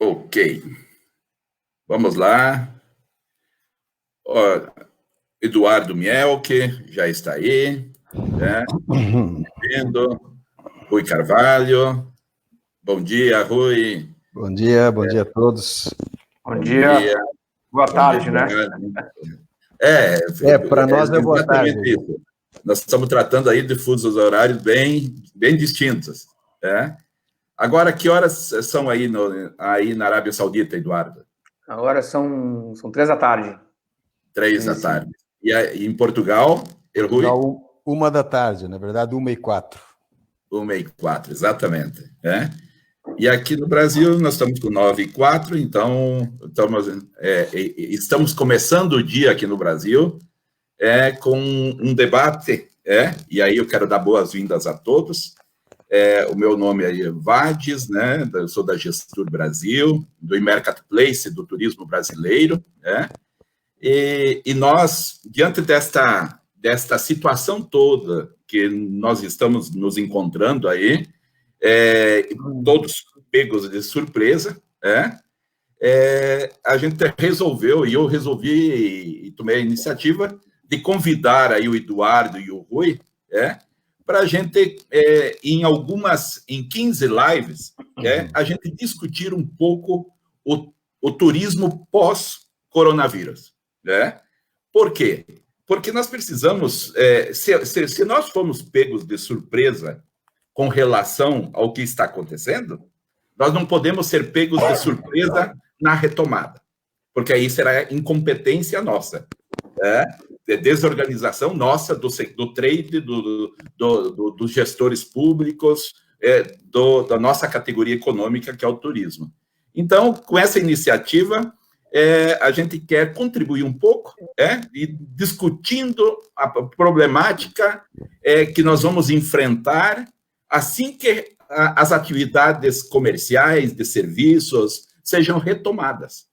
Ok, vamos lá. Ó, Eduardo Mielke já está aí, né? Vendo. Rui Carvalho. Bom dia, Rui. Bom dia a todos. Bom dia. Boa tarde, né? Para nós é boa tarde. Exatamente isso. Nós estamos tratando aí de fusos horários bem distintos, né? Agora, que horas são aí, aí na Arábia Saudita, Eduardo? Agora são 3 da tarde. 3 da tarde. E aí, em Portugal, Rui? 1 da tarde, na verdade, 1h04. 1h04, exatamente. Né? E aqui no Brasil, nós estamos com 9h04, então estamos começando o dia aqui no Brasil com um debate, e aí eu quero dar boas-vindas a todos. O meu nome é Vades, né? Eu sou da Gestur Brasil, do Marketplace do turismo brasileiro, né? E nós, diante desta situação toda que nós estamos nos encontrando aí, todos pegos de surpresa, a gente resolveu, e eu resolvi e tomei a iniciativa de convidar aí o Eduardo e o Rui, para a gente, em 15 lives, a gente discutir um pouco o turismo pós-coronavírus. Por quê? Porque nós precisamos, se nós formos pegos de surpresa com relação ao que está acontecendo, nós não podemos ser pegos de surpresa na retomada, porque aí será incompetência nossa, desorganização nossa do trade, dos gestores públicos, da nossa categoria econômica, que é o turismo. Então, com essa iniciativa, a gente quer contribuir um pouco, e discutindo a problemática que nós vamos enfrentar assim que as atividades comerciais, de serviços, sejam retomadas.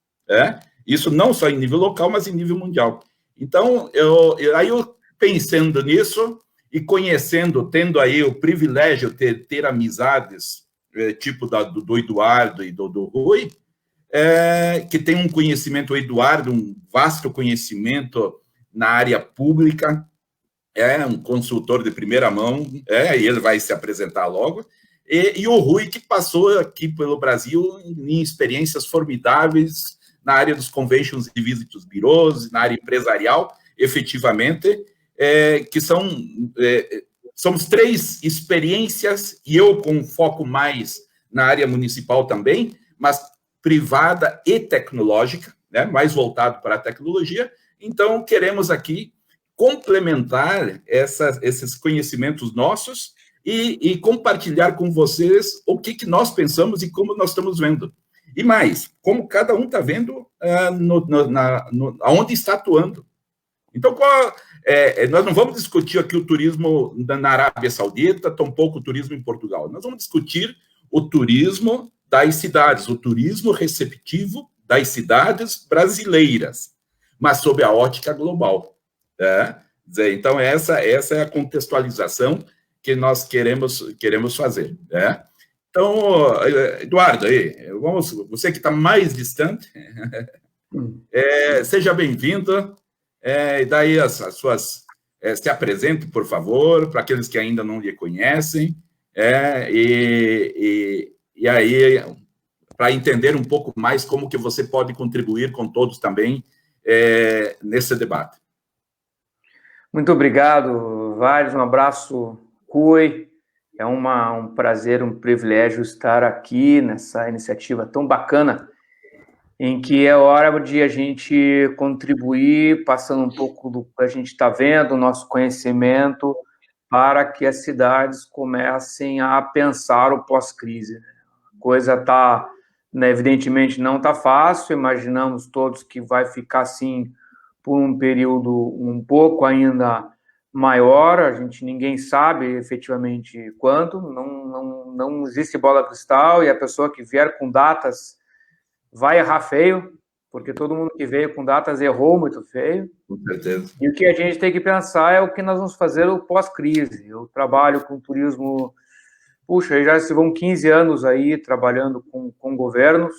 Isso não só em nível local, mas em nível mundial. Então, eu pensando nisso e conhecendo, tendo aí o privilégio de ter amizades, tipo do Eduardo e do Rui, que tem um conhecimento, o Eduardo, um vasto conhecimento na área pública, um consultor de primeira mão, e ele vai se apresentar logo, e o Rui, que passou aqui pelo Brasil em experiências formidáveis na área dos conventions e visitos bureaus, na área empresarial, efetivamente, que somos 3 experiências, e eu com foco mais na área municipal também, mas privada e tecnológica, mais voltado para a tecnologia. Então, queremos aqui complementar esses conhecimentos nossos e compartilhar com vocês o que nós pensamos e como nós estamos vendo. E mais, como cada um está vendo aonde está atuando. Então, nós não vamos discutir aqui o turismo na Arábia Saudita, tampouco o turismo em Portugal. Nós vamos discutir o turismo das cidades, o turismo receptivo das cidades brasileiras, mas sob a ótica global. Então, essa é a contextualização que nós queremos fazer. Então, Eduardo, você que está mais distante, seja bem-vindo, e daí as suas... se apresente, por favor, para aqueles que ainda não lhe conhecem, e aí, para entender um pouco mais como que você pode contribuir com todos também nesse debate. Muito obrigado, Vales, um abraço, Rui. É um prazer, um privilégio estar aqui nessa iniciativa tão bacana, em que é hora de a gente contribuir, passando um pouco do que a gente está vendo, o nosso conhecimento, para que as cidades comecem a pensar o pós-crise. A coisa está, evidentemente, não está fácil, imaginamos todos que vai ficar assim por um período um pouco ainda maior, ninguém sabe efetivamente quanto, não existe bola cristal, e a pessoa que vier com datas vai errar feio, porque todo mundo que veio com datas errou muito feio. Com certeza. E o que a gente tem que pensar é o que nós vamos fazer no pós-crise. Eu trabalho com turismo, já se vão 15 anos aí trabalhando com governos,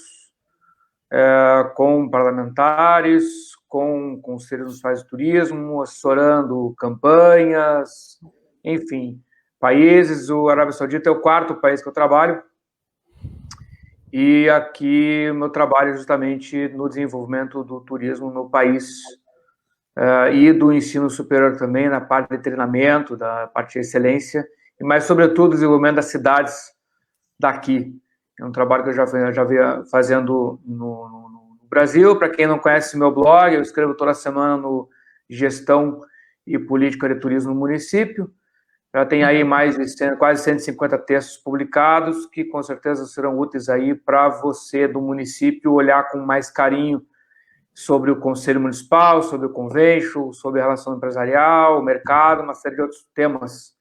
com parlamentares, com conselhos municipais de turismo, assessorando campanhas, enfim, países. O Arábia Saudita é o 4º país que eu trabalho, e aqui o meu trabalho é justamente no desenvolvimento do turismo no país, e do ensino superior também, na parte de treinamento, da parte de excelência, mas, sobretudo, o desenvolvimento das cidades daqui. É um trabalho que eu já venho fazendo no Brasil. Para quem não conhece meu blog, eu escrevo toda semana no Gestão e Política de Turismo no Município. Já tem aí quase 150 textos publicados, que com certeza serão úteis aí para você do município olhar com mais carinho sobre o Conselho Municipal, sobre o Convention, sobre a relação empresarial, o mercado, uma série de outros temas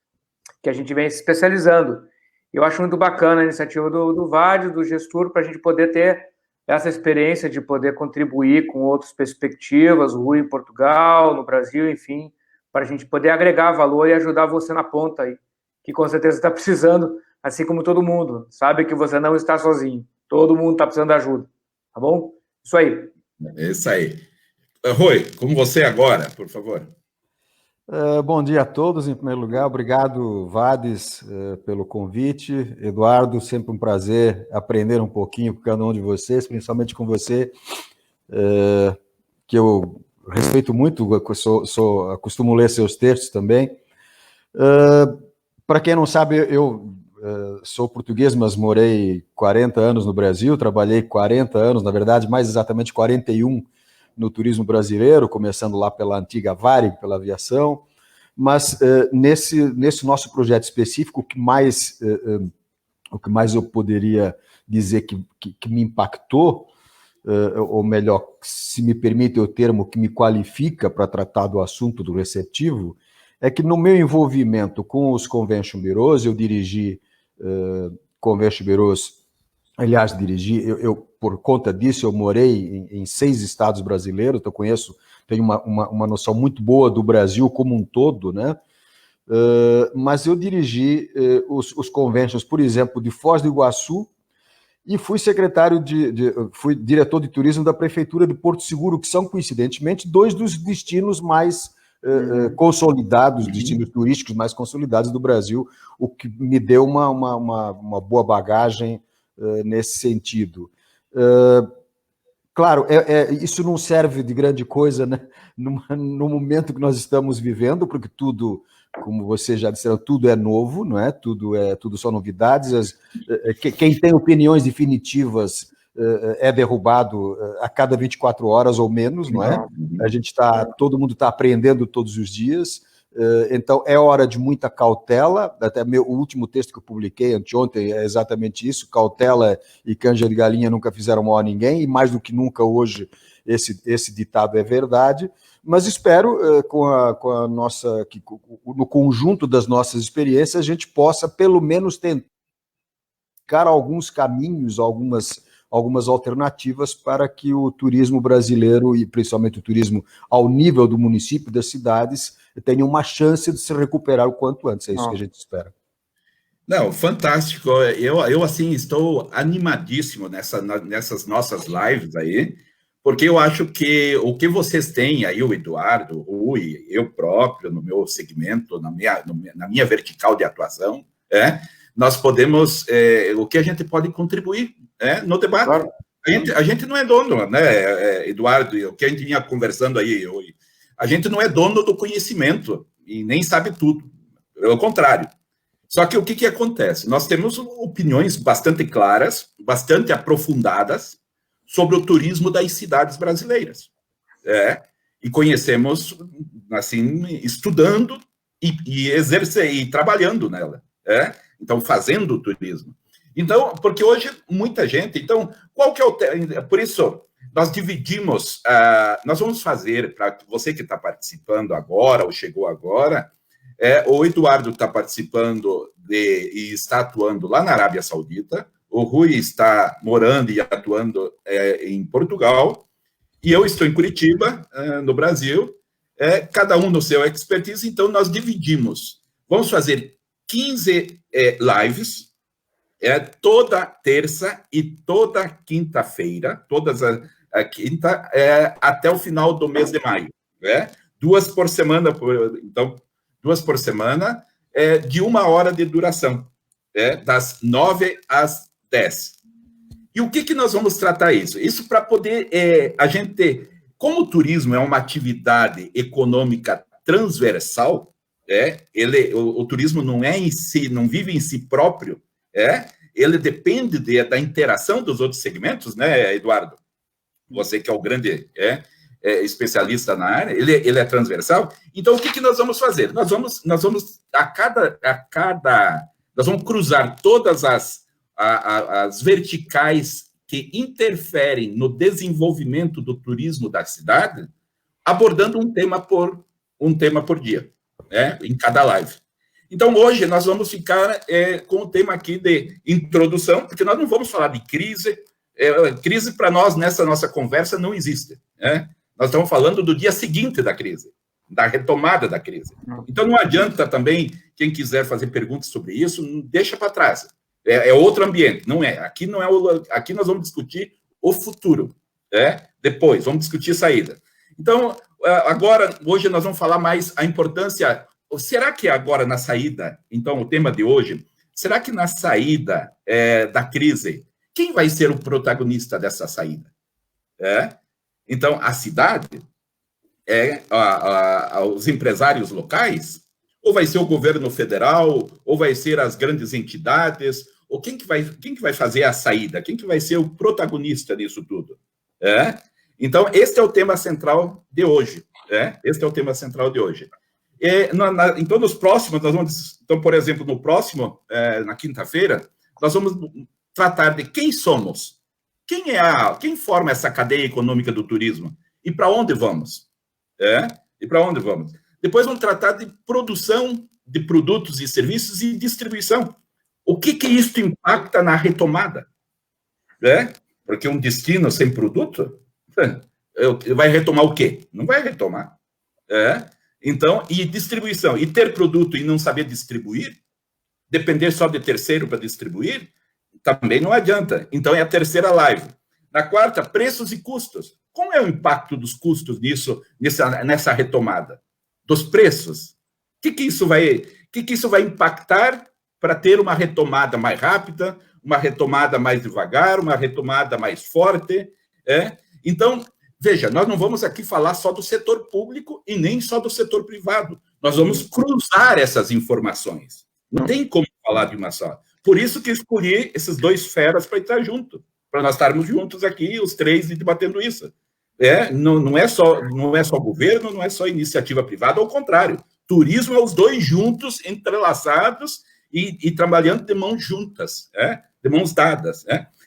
que a gente vem se especializando. Eu acho muito bacana a iniciativa do VAD, do gestor, para a gente poder ter essa experiência de poder contribuir com outras perspectivas, o Rui em Portugal, no Brasil, enfim, para a gente poder agregar valor e ajudar você na ponta aí, que com certeza está precisando, assim como todo mundo. Sabe que você não está sozinho. Todo mundo está precisando de ajuda. Tá bom? Isso aí. É isso aí. Rui, como você agora, por favor. Bom dia a todos, em primeiro lugar. Obrigado, Vades, pelo convite. Eduardo, sempre um prazer aprender um pouquinho com cada um de vocês, principalmente com você, que eu respeito muito, costumo ler seus textos também. Para quem não sabe, eu sou português, mas morei 40 anos no Brasil, trabalhei 40 anos, na verdade, mais exatamente 41 no turismo brasileiro, começando lá pela antiga Varig, pela aviação, mas nesse nosso projeto específico, o que mais eu poderia dizer que me impactou, ou melhor, se me permite o termo que me qualifica para tratar do assunto do receptivo, é que no meu envolvimento com os Convention Bureaus, eu dirigi Convention Bureaus, aliás, por conta disso, eu morei em 6 estados brasileiros, então tenho uma noção muito boa do Brasil como um todo, né? Mas eu dirigi os conventions, por exemplo, de Foz do Iguaçu, e fui fui diretor de turismo da Prefeitura de Porto Seguro, que são, coincidentemente, 2 dos destinos mais consolidados, destinos turísticos mais consolidados do Brasil, o que me deu uma boa bagagem nesse sentido. Claro, isso não serve de grande coisa, né, no momento que nós estamos vivendo, porque tudo, como vocês já disseram, tudo é novo, não é? Tudo são novidades. Quem tem opiniões definitivas é derrubado a cada 24 horas ou menos, não é? Todo mundo está aprendendo todos os dias. Então, é hora de muita cautela. Até o último texto que eu publiquei anteontem é exatamente isso: cautela e canja de galinha nunca fizeram mal a ninguém, e mais do que nunca hoje esse ditado é verdade. Mas espero, no conjunto das nossas experiências, a gente possa, pelo menos, tentar alguns caminhos, algumas alternativas para que o turismo brasileiro, e principalmente o turismo ao nível do município, das cidades, tenha uma chance de se recuperar o quanto antes. É isso que a gente espera. Não, fantástico. Eu assim, estou animadíssimo nessas nossas lives aí, porque eu acho que o que vocês têm aí, o Eduardo, o Rui, eu próprio, no meu segmento, na minha vertical de atuação, nós podemos, o que a gente pode contribuir no debate. Claro. A gente não é dono, né, Eduardo, o que a gente vinha conversando aí, a gente não é dono do conhecimento e nem sabe tudo, pelo contrário. Só que o que acontece? Nós temos opiniões bastante claras, bastante aprofundadas sobre o turismo das cidades brasileiras. E conhecemos, assim, estudando e trabalhando nela. Então, fazendo o turismo. Então, porque hoje muita gente... Então, qual que é o... Por isso, nós dividimos... nós vamos fazer, para você que está participando agora, ou chegou agora, o Eduardo está participando e está atuando lá na Arábia Saudita, o Rui está morando e atuando em Portugal, e eu estou em Curitiba, no Brasil, cada um no seu expertise. Então nós dividimos, vamos fazer 15 lives, toda terça e toda quinta-feira, a quinta, até o final do mês de maio. 2 por semana, então, 2 por semana, de 1 hora de duração, das 9 às 10. E o que nós vamos tratar isso? Isso para poder a gente, como o turismo é uma atividade econômica transversal, o turismo não é em si, não vive em si próprio, ele depende da interação dos outros segmentos, né, Eduardo? Você que é o grande especialista na área, ele é transversal. Então, o que nós vamos fazer? Nós vamos nós vamos cruzar todas as verticais que interferem no desenvolvimento do turismo da cidade, abordando um tema por dia, em cada live. Então, hoje, nós vamos ficar com o tema aqui de introdução, porque nós não vamos falar de crise. Crise, para nós, nessa nossa conversa, não existe. Nós estamos falando do dia seguinte da crise, da retomada da crise. Então, não adianta também, quem quiser fazer perguntas sobre isso, deixa para trás. É outro ambiente, não é. Aqui não é aqui nós vamos discutir o futuro. Depois, vamos discutir saída. Então, agora, hoje nós vamos falar mais a importância. Será que agora na saída, então, o tema de hoje, será que na saída da crise, quem vai ser o protagonista dessa saída? Então, a cidade, os empresários locais, ou vai ser o governo federal, ou vai ser as grandes entidades, ou quem que vai fazer a saída? Quem que vai ser o protagonista nisso tudo? Então, esse é o tema central de hoje. Esse é o tema central de hoje. Então, nos próximos, então, por exemplo, no próximo, na quinta-feira, nós vamos tratar de quem somos, quem forma essa cadeia econômica do turismo e para onde vamos. E para onde vamos? Depois vamos tratar de produção de produtos e serviços e distribuição. O que isso impacta na retomada? Porque um destino sem produto vai retomar o quê? Não vai retomar. Então, e distribuição. E ter produto e não saber distribuir, depender só de terceiro para distribuir, também não adianta. Então, é a terceira live. Na quarta, preços e custos. Como é o impacto dos custos nessa retomada? Dos preços? O que isso vai impactar para ter uma retomada mais rápida, uma retomada mais devagar, uma retomada mais forte? Então, veja, nós não vamos aqui falar só do setor público e nem só do setor privado. Nós vamos cruzar essas informações. Não tem como falar de uma só. Por isso que escolhi esses dois feras para estar junto, para nós estarmos juntos aqui, os três, e debatendo isso. Não é só governo, não é só iniciativa privada, ao contrário. Turismo é os dois juntos, entrelaçados e trabalhando de mãos juntas, de mãos dadas.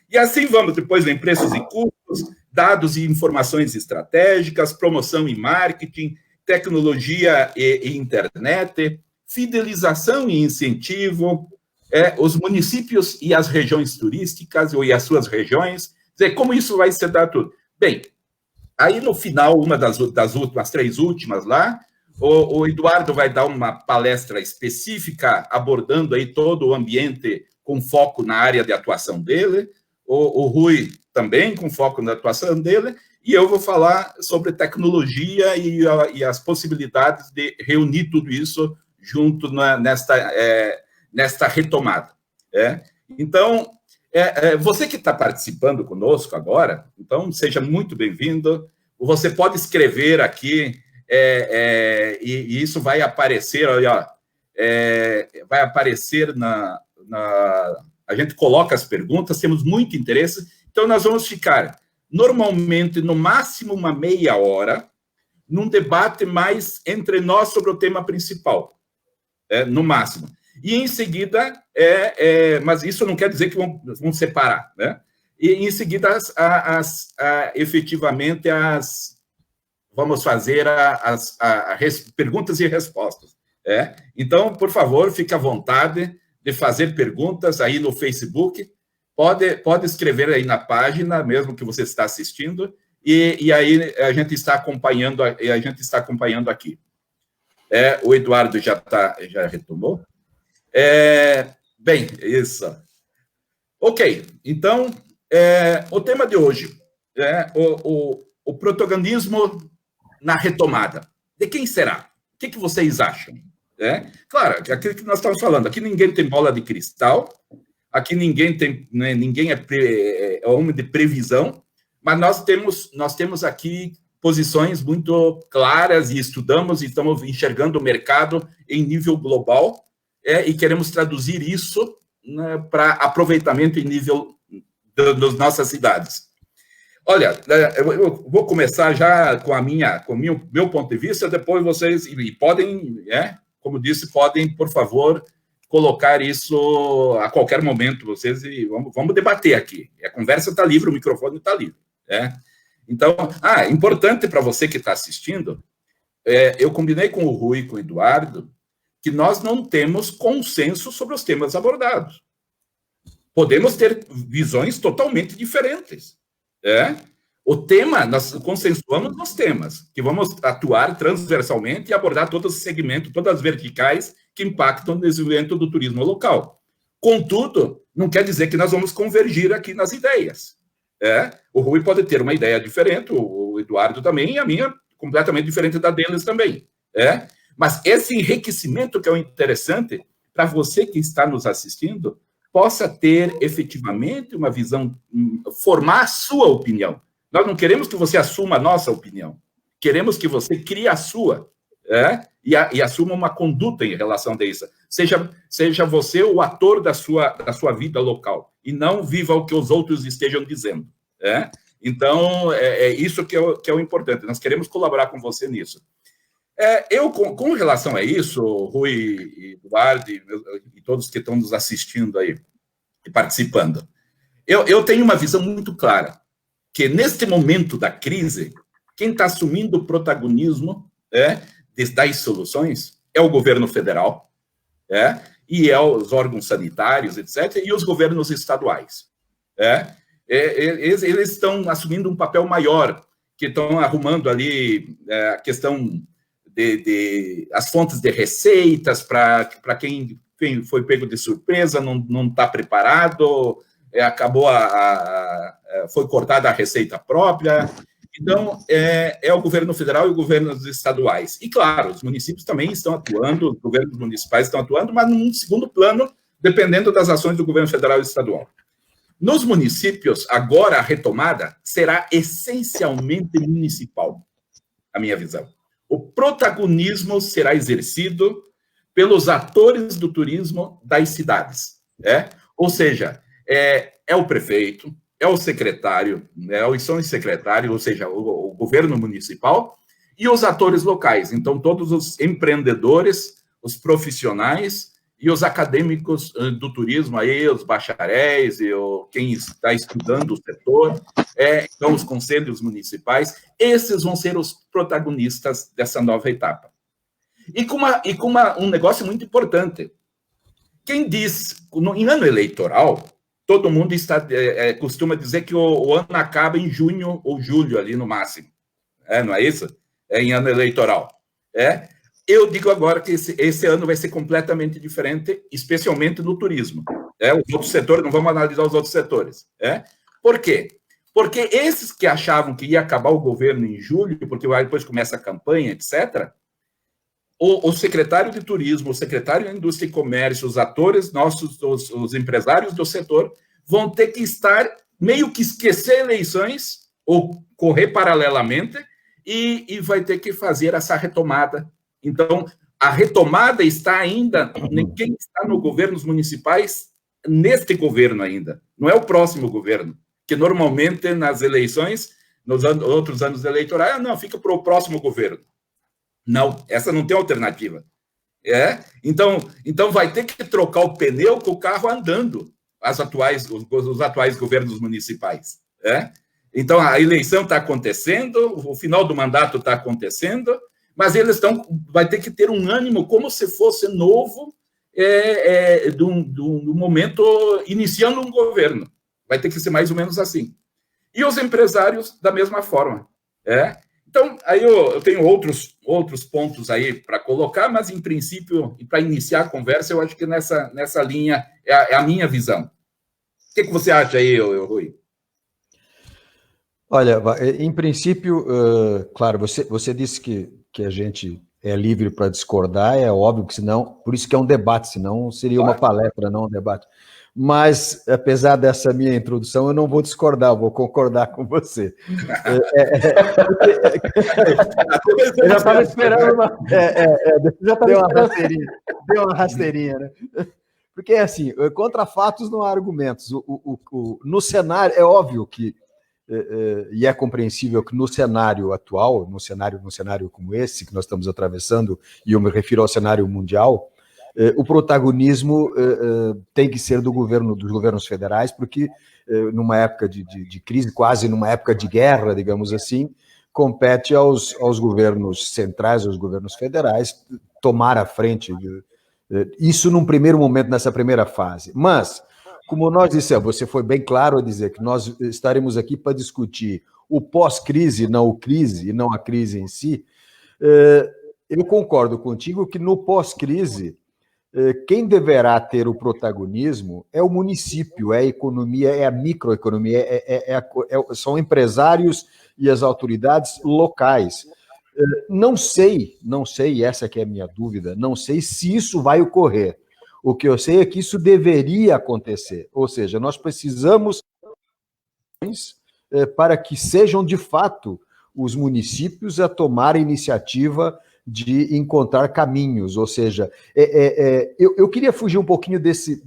E assim vamos, depois vem preços e custos, dados e informações estratégicas, promoção e marketing, tecnologia e internet, fidelização e incentivo, os municípios e as regiões turísticas, e as suas regiões, como isso vai se dar tudo. Bem, aí no final, uma das últimas, 3 últimas lá, o Eduardo vai dar uma palestra específica, abordando aí todo o ambiente com foco na área de atuação dele, o Rui também com foco na atuação dele, e eu vou falar sobre tecnologia e as possibilidades de reunir tudo isso junto nesta retomada. Então, você que está participando conosco agora, então seja muito bem-vindo. Você pode escrever aqui, e isso vai aparecer, olha, vai aparecer a gente coloca as perguntas, temos muito interesse, então nós vamos ficar, normalmente, no máximo uma meia hora, num debate mais entre nós sobre o tema principal, no máximo. E em seguida, mas isso não quer dizer que vão separar, né? E em seguida, efetivamente, vamos fazer as perguntas e respostas. Então, por favor, fique à vontade de fazer perguntas aí no Facebook. Pode escrever aí na página, mesmo que você está assistindo, e aí a gente está acompanhando aqui. O Eduardo já retomou? Bem, isso. Ok, então, o tema de hoje é o protagonismo na retomada. De quem será? O que vocês acham? Claro, aquilo que nós estamos falando, aqui ninguém tem bola de cristal, aqui ninguém tem, né, ninguém é homem de previsão, mas nós temos aqui posições muito claras e estudamos e estamos enxergando o mercado em nível global e queremos traduzir isso, né, para aproveitamento em nível das nossas cidades. Olha, eu vou começar já com o meu ponto de vista, depois vocês podem, como disse, podem, por favor, colocar isso a qualquer momento, vocês, e vamos debater aqui. A conversa está livre, o microfone está livre. Então, importante para você que está assistindo, eu combinei com o Rui e com o Eduardo que nós não temos consenso sobre os temas abordados. Podemos ter visões totalmente diferentes. O tema, nós consensuamos nos temas, que vamos atuar transversalmente e abordar todos os segmentos, todas as verticais que impactam no desenvolvimento do turismo local. Contudo, não quer dizer que nós vamos convergir aqui nas ideias. O Rui pode ter uma ideia diferente, o Eduardo também, e a minha completamente diferente da deles também. Mas esse enriquecimento que é o interessante para você que está nos assistindo, possa ter efetivamente uma visão, formar a sua opinião. Nós não queremos que você assuma a nossa opinião, queremos que você crie a sua, e assuma uma conduta em relação a isso. Seja você o ator da sua vida local, e não viva o que os outros estejam dizendo. Então, é isso que é o importante, nós queremos colaborar com você nisso. Eu, com relação a isso, Rui, Eduardo e todos que estão nos assistindo aí e participando, eu tenho uma visão muito clara, que neste momento da crise, quem está assumindo o protagonismo das soluções é o governo federal, e os órgãos sanitários, etc., e os governos estaduais. Eles estão assumindo um papel maior, que estão arrumando ali a questão as fontes de receitas para quem foi pego de surpresa, não está preparado, foi cortada a receita própria. Então, é o governo federal e o governo dos estaduais. E, claro, os municípios também estão atuando, os governos municipais estão atuando, mas num segundo plano, dependendo das ações do governo federal e estadual. Nos municípios, agora a retomada será essencialmente municipal, a minha visão. O protagonismo será exercido pelos atores do turismo das cidades. Ou seja, é o prefeito, é o secretário, são os secretários, ou seja, o governo municipal e os atores locais. Então, todos os empreendedores, os profissionais e os acadêmicos do turismo, aí, os bacharéis e quem está estudando o setor, então os conselhos municipais, esses vão ser os protagonistas dessa nova etapa. E com um negócio muito importante. Quem diz, em ano eleitoral, todo mundo costuma dizer que o ano acaba em junho ou julho, ali no máximo. Não é isso? Em ano eleitoral. Eu digo agora que esse ano vai ser completamente diferente, especialmente no turismo. Os outros setores, não vamos analisar os outros setores. Por quê? Porque esses que achavam que ia acabar o governo em julho, porque depois começa a campanha, etc., o secretário de turismo, o secretário de indústria e comércio, os atores nossos, os empresários do setor, vão ter que estar, meio que esquecer eleições, ou correr paralelamente, e vai ter que fazer essa retomada. Então, a retomada está ainda, quem está no governos municipais, neste governo ainda, não é o próximo governo, que normalmente nas eleições, nos outros anos eleitorais, não, fica para o próximo governo. Não, essa não tem alternativa. Então vai ter que trocar o pneu com o carro andando, os atuais governos municipais. Então, a eleição está acontecendo, o final do mandato está acontecendo, mas eles vai ter que ter um ânimo como se fosse novo do momento iniciando um governo. Vai ter que ser mais ou menos assim. E os empresários, da mesma forma. Então, aí eu tenho outros pontos aí para colocar, mas, em princípio, e para iniciar a conversa, eu acho que nessa linha é a minha visão. que você acha aí, Rui? Olha, em princípio, claro, você disse que a gente é livre para discordar, é óbvio que senão, por isso que é um debate, senão seria uma palestra, não um debate. Mas, apesar dessa minha introdução, eu não vou discordar, eu vou concordar com você. Eu já estava esperando uma... Deu uma rasteirinha, né? Porque, assim, contra fatos não há argumentos. No cenário, é óbvio que, e é compreensível que no cenário atual, num cenário como esse que nós estamos atravessando, e eu me refiro ao cenário mundial, o protagonismo tem que ser dos governos federais, porque numa época de crise, quase numa época de guerra, digamos assim, compete aos governos centrais, aos governos federais, tomar a frente. Isso num primeiro momento, nessa primeira fase. Mas, como nós dissemos, você foi bem claro a dizer que nós estaremos aqui para discutir o pós-crise, não o crise, e não a crise em si. Eu concordo contigo que no pós-crise, quem deverá ter o protagonismo é o município, é a economia, é a microeconomia, são empresários e as autoridades locais. Não sei, essa que é a minha dúvida, não sei se isso vai ocorrer. O que eu sei é que isso deveria acontecer, ou seja, nós precisamos para que sejam de fato os municípios a tomar a iniciativa de encontrar caminhos, ou seja, eu queria fugir um pouquinho desse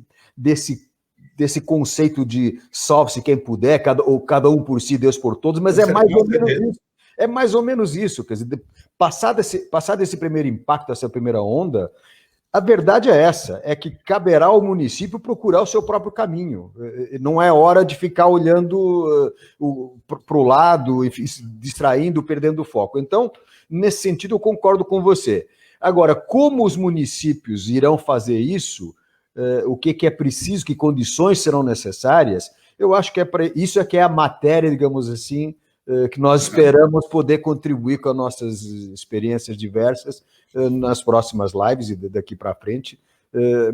conceito de salve-se quem puder, cada um por si, Deus por todos, mas é mais ou menos isso, quer dizer, passado esse primeiro impacto, essa primeira onda, a verdade é essa, é que caberá ao município procurar o seu próprio caminho. Não é hora de ficar olhando para o lado, enfim, distraindo, perdendo o foco. Então, nesse sentido, eu concordo com você. Agora, como os municípios irão fazer isso, o que é preciso, que condições serão necessárias, eu acho que isso é que é a matéria, digamos assim, que nós esperamos poder contribuir com as nossas experiências diversas nas próximas lives e daqui para frente,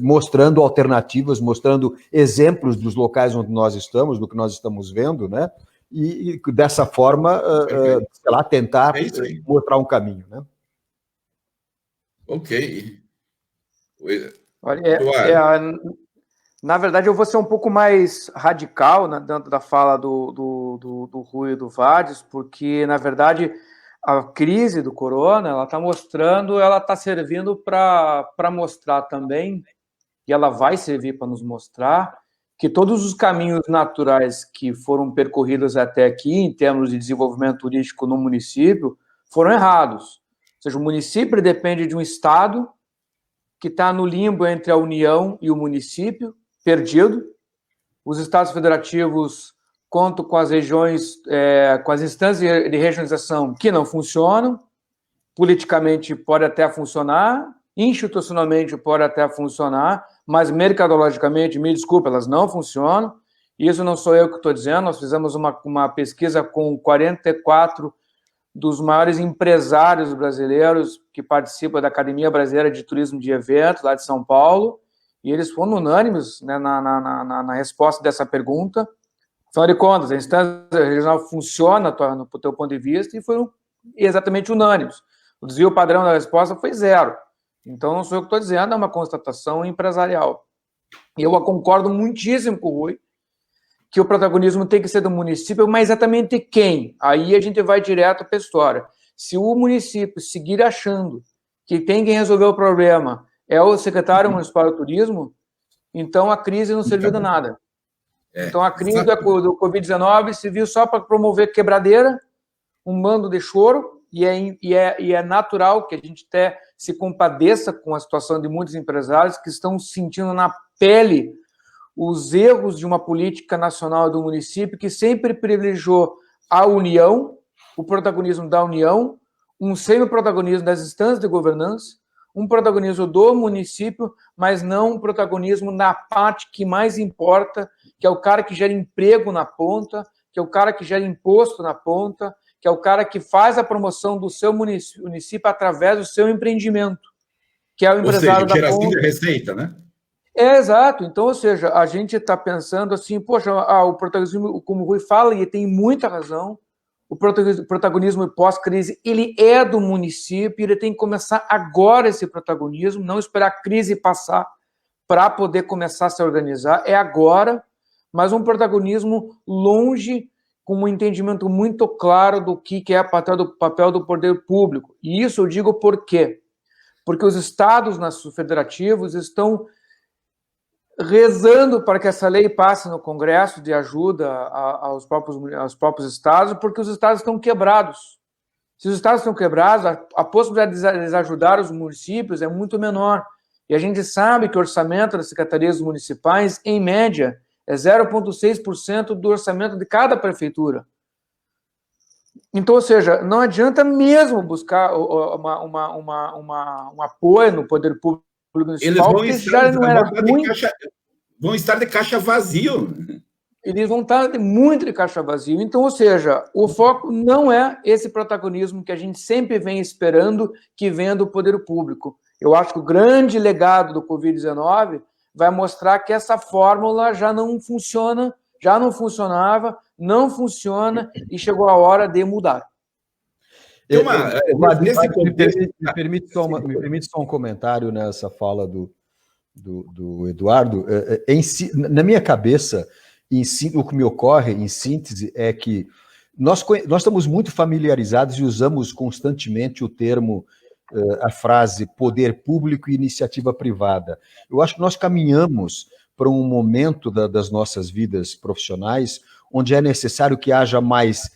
mostrando alternativas, mostrando exemplos dos locais onde nós estamos, do que nós estamos vendo, né? E dessa forma, sei lá, tentar mostrar um caminho, né? Ok. Olha, na verdade, eu vou ser um pouco mais radical, né, dentro da fala do Rui e do Vades, porque, na verdade, a crise do corona, ela está servindo para mostrar também, e ela vai servir para nos mostrar, que todos os caminhos naturais que foram percorridos até aqui, em termos de desenvolvimento turístico no município, foram errados. Ou seja, o município depende de um Estado que está no limbo entre a União e o município, perdido. Os estados federativos contam com as regiões, com as instâncias de regionalização que não funcionam. Politicamente pode até funcionar, institucionalmente pode até funcionar, mas mercadologicamente, me desculpe, elas não funcionam. Isso não sou eu que estou dizendo, nós fizemos uma pesquisa com 44 dos maiores empresários brasileiros que participam da Academia Brasileira de Turismo de Eventos, lá de São Paulo, e eles foram unânimes, né, na resposta dessa pergunta. Afinal de contas, a instância regional funciona, do teu ponto de vista, e foram exatamente unânimes. O desvio padrão da resposta foi 0. Então, não sou eu que estou dizendo, é uma constatação empresarial. E eu concordo muitíssimo com o Rui, que o protagonismo tem que ser do município, mas exatamente quem? Aí a gente vai direto para a história. Se o município seguir achando que tem quem resolver o problema é o secretário municipal de turismo, então a crise não serviu de nada. Então a crise do Covid-19 serviu só para promover quebradeira, um bando de choro, e é natural que a gente até se compadeça com a situação de muitos empresários que estão sentindo na pele os erros de uma política nacional do município que sempre privilegiou a União, o protagonismo da União, um semi-protagonismo das instâncias de governança, um protagonismo do município, mas não um protagonismo na parte que mais importa, que é o cara que gera emprego na ponta, que é o cara que gera imposto na ponta, que é o cara que faz a promoção do seu município através do seu empreendimento, que é o empresário da ponta. Geração de receita, né? Exato. Então, ou seja, a gente está pensando assim, poxa, o protagonismo, como o Rui fala, e tem muita razão, o protagonismo pós-crise, ele é do município, ele tem que começar agora esse protagonismo, não esperar a crise passar para poder começar a se organizar, é agora, mas um protagonismo longe, com um entendimento muito claro do que é o papel do poder público. E isso eu digo por quê? Porque os estados federativos estão rezando para que essa lei passe no Congresso de ajuda aos próprios estados, porque os estados estão quebrados. Se os estados estão quebrados, a possibilidade de eles ajudar os municípios é muito menor. E a gente sabe que o orçamento das secretarias municipais, em média, é 0,6% do orçamento de cada prefeitura. Então, ou seja, não adianta mesmo buscar um apoio no poder público municipal, porque já não era ruim. Vão estar de caixa vazio. Eles vão estar muito de caixa vazio. Então, ou seja, o foco não é esse protagonismo que a gente sempre vem esperando que venha do poder público. Eu acho que o grande legado do Covid-19 vai mostrar que essa fórmula já não funciona, já não funcionava, não funciona e chegou a hora de mudar. Me permite só um comentário nessa fala do Eduardo. Na minha cabeça, o que me ocorre, em síntese, é que nós estamos muito familiarizados e usamos constantemente o termo, a frase poder público e iniciativa privada. Eu acho que nós caminhamos para um momento das nossas vidas profissionais onde é necessário que haja mais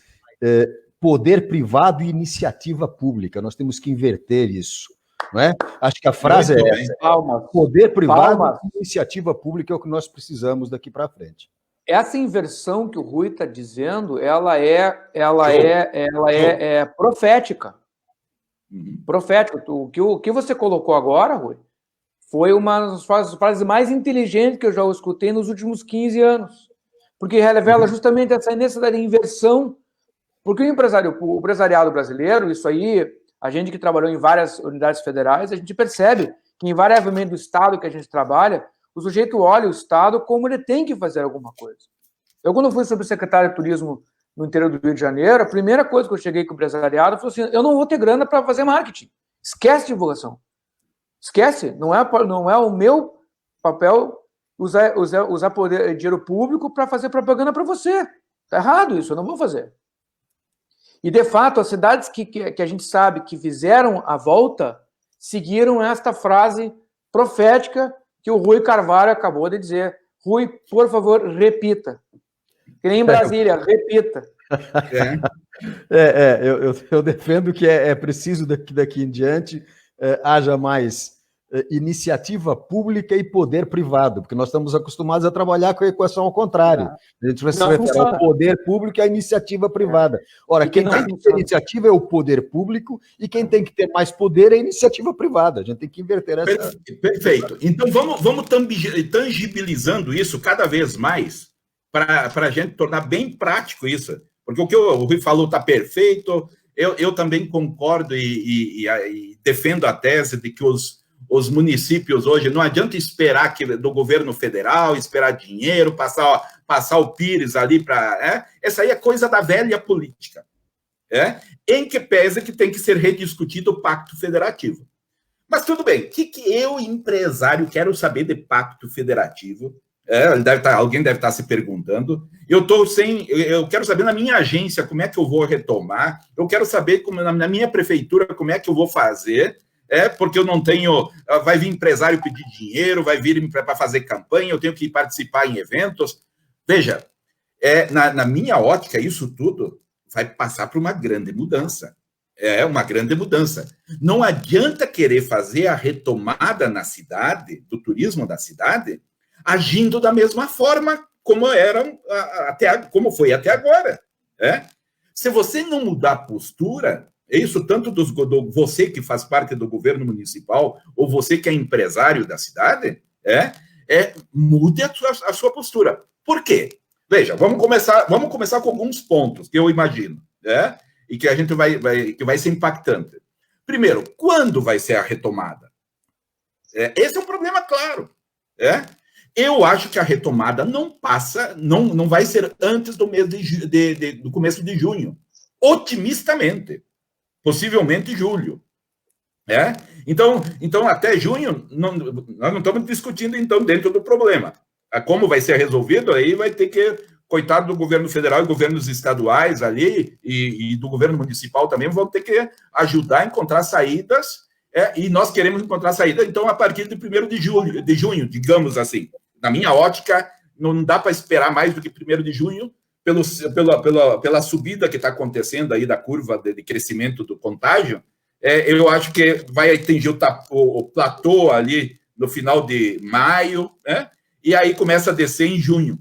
poder privado e iniciativa pública. Nós temos que inverter isso, não é? Acho que a frase é essa. Poder privado e iniciativa pública é o que nós precisamos daqui para frente. Essa inversão que o Rui está dizendo, ela é profética. Profética. O que você colocou agora, Rui, foi uma das frases mais inteligentes que eu já escutei nos últimos 15 anos. Porque revela justamente essa necessidade de inversão. Porque o empresariado brasileiro, isso aí, a gente que trabalhou em várias unidades federais, a gente percebe que invariavelmente do estado que a gente trabalha, o sujeito olha o estado como ele tem que fazer alguma coisa. Eu, quando fui subsecretário de turismo no interior do Rio de Janeiro, a primeira coisa que eu cheguei com o empresariado foi assim: eu não vou ter grana para fazer marketing. Esquece divulgação. Esquece. Não é o meu papel usar dinheiro público para fazer propaganda para você. Está errado isso, eu não vou fazer. E, de fato, as cidades que a gente sabe que fizeram a volta seguiram esta frase profética que o Rui Carvalho acabou de dizer. Rui, por favor, repita. Que nem em Brasília, repita. Eu defendo que é preciso daqui em diante haja mais iniciativa pública e poder privado, porque nós estamos acostumados a trabalhar com a equação ao contrário. A gente vai se referir ao poder público e à iniciativa privada. Ora, quem tem que ter iniciativa é o poder público e quem tem que ter mais poder é a iniciativa privada. A gente tem que inverter essa... Perfeito. Então, vamos tangibilizando isso cada vez mais para a gente tornar bem prático isso. Porque o que o Rui falou está perfeito, eu também concordo e defendo a tese de que os municípios hoje, não adianta esperar do governo federal, esperar dinheiro, passar o Pires ali para... Essa aí é coisa da velha política. Em que pese que tem que ser rediscutido o pacto federativo. Mas tudo bem, o que eu, empresário, quero saber de pacto federativo? Alguém deve estar se perguntando. Eu quero saber na minha agência como é que eu vou retomar, eu quero saber na minha prefeitura como é que eu vou fazer... porque eu não tenho... Vai vir empresário pedir dinheiro, vai vir para fazer campanha, eu tenho que participar em eventos. Veja, na minha ótica, isso tudo vai passar por uma grande mudança. Uma grande mudança. Não adianta querer fazer a retomada na cidade, do turismo da cidade, agindo da mesma forma como como foi até agora. Se você não mudar a postura... Isso tanto você que faz parte do governo municipal ou você que é empresário da cidade, mude a sua postura. Por quê? Veja, vamos começar com alguns pontos que eu imagino, e que a gente que vai ser impactante. Primeiro, quando vai ser a retomada? Esse é um problema claro. Eu acho que a retomada não vai ser antes do mês do começo de junho. Otimistamente. Possivelmente julho. Então, até junho, nós não estamos discutindo, então, dentro do problema. Como vai ser resolvido, aí vai ter que, coitado do governo federal e governos estaduais ali, e do governo municipal também, vão ter que ajudar a encontrar saídas, e nós queremos encontrar saída, então, a partir de 1º de junho, digamos assim. Na minha ótica, não dá para esperar mais do que 1º de junho, pela subida que está acontecendo aí da curva de crescimento do contágio. Eu acho que vai atingir o platô ali no final de maio, e aí começa a descer em junho.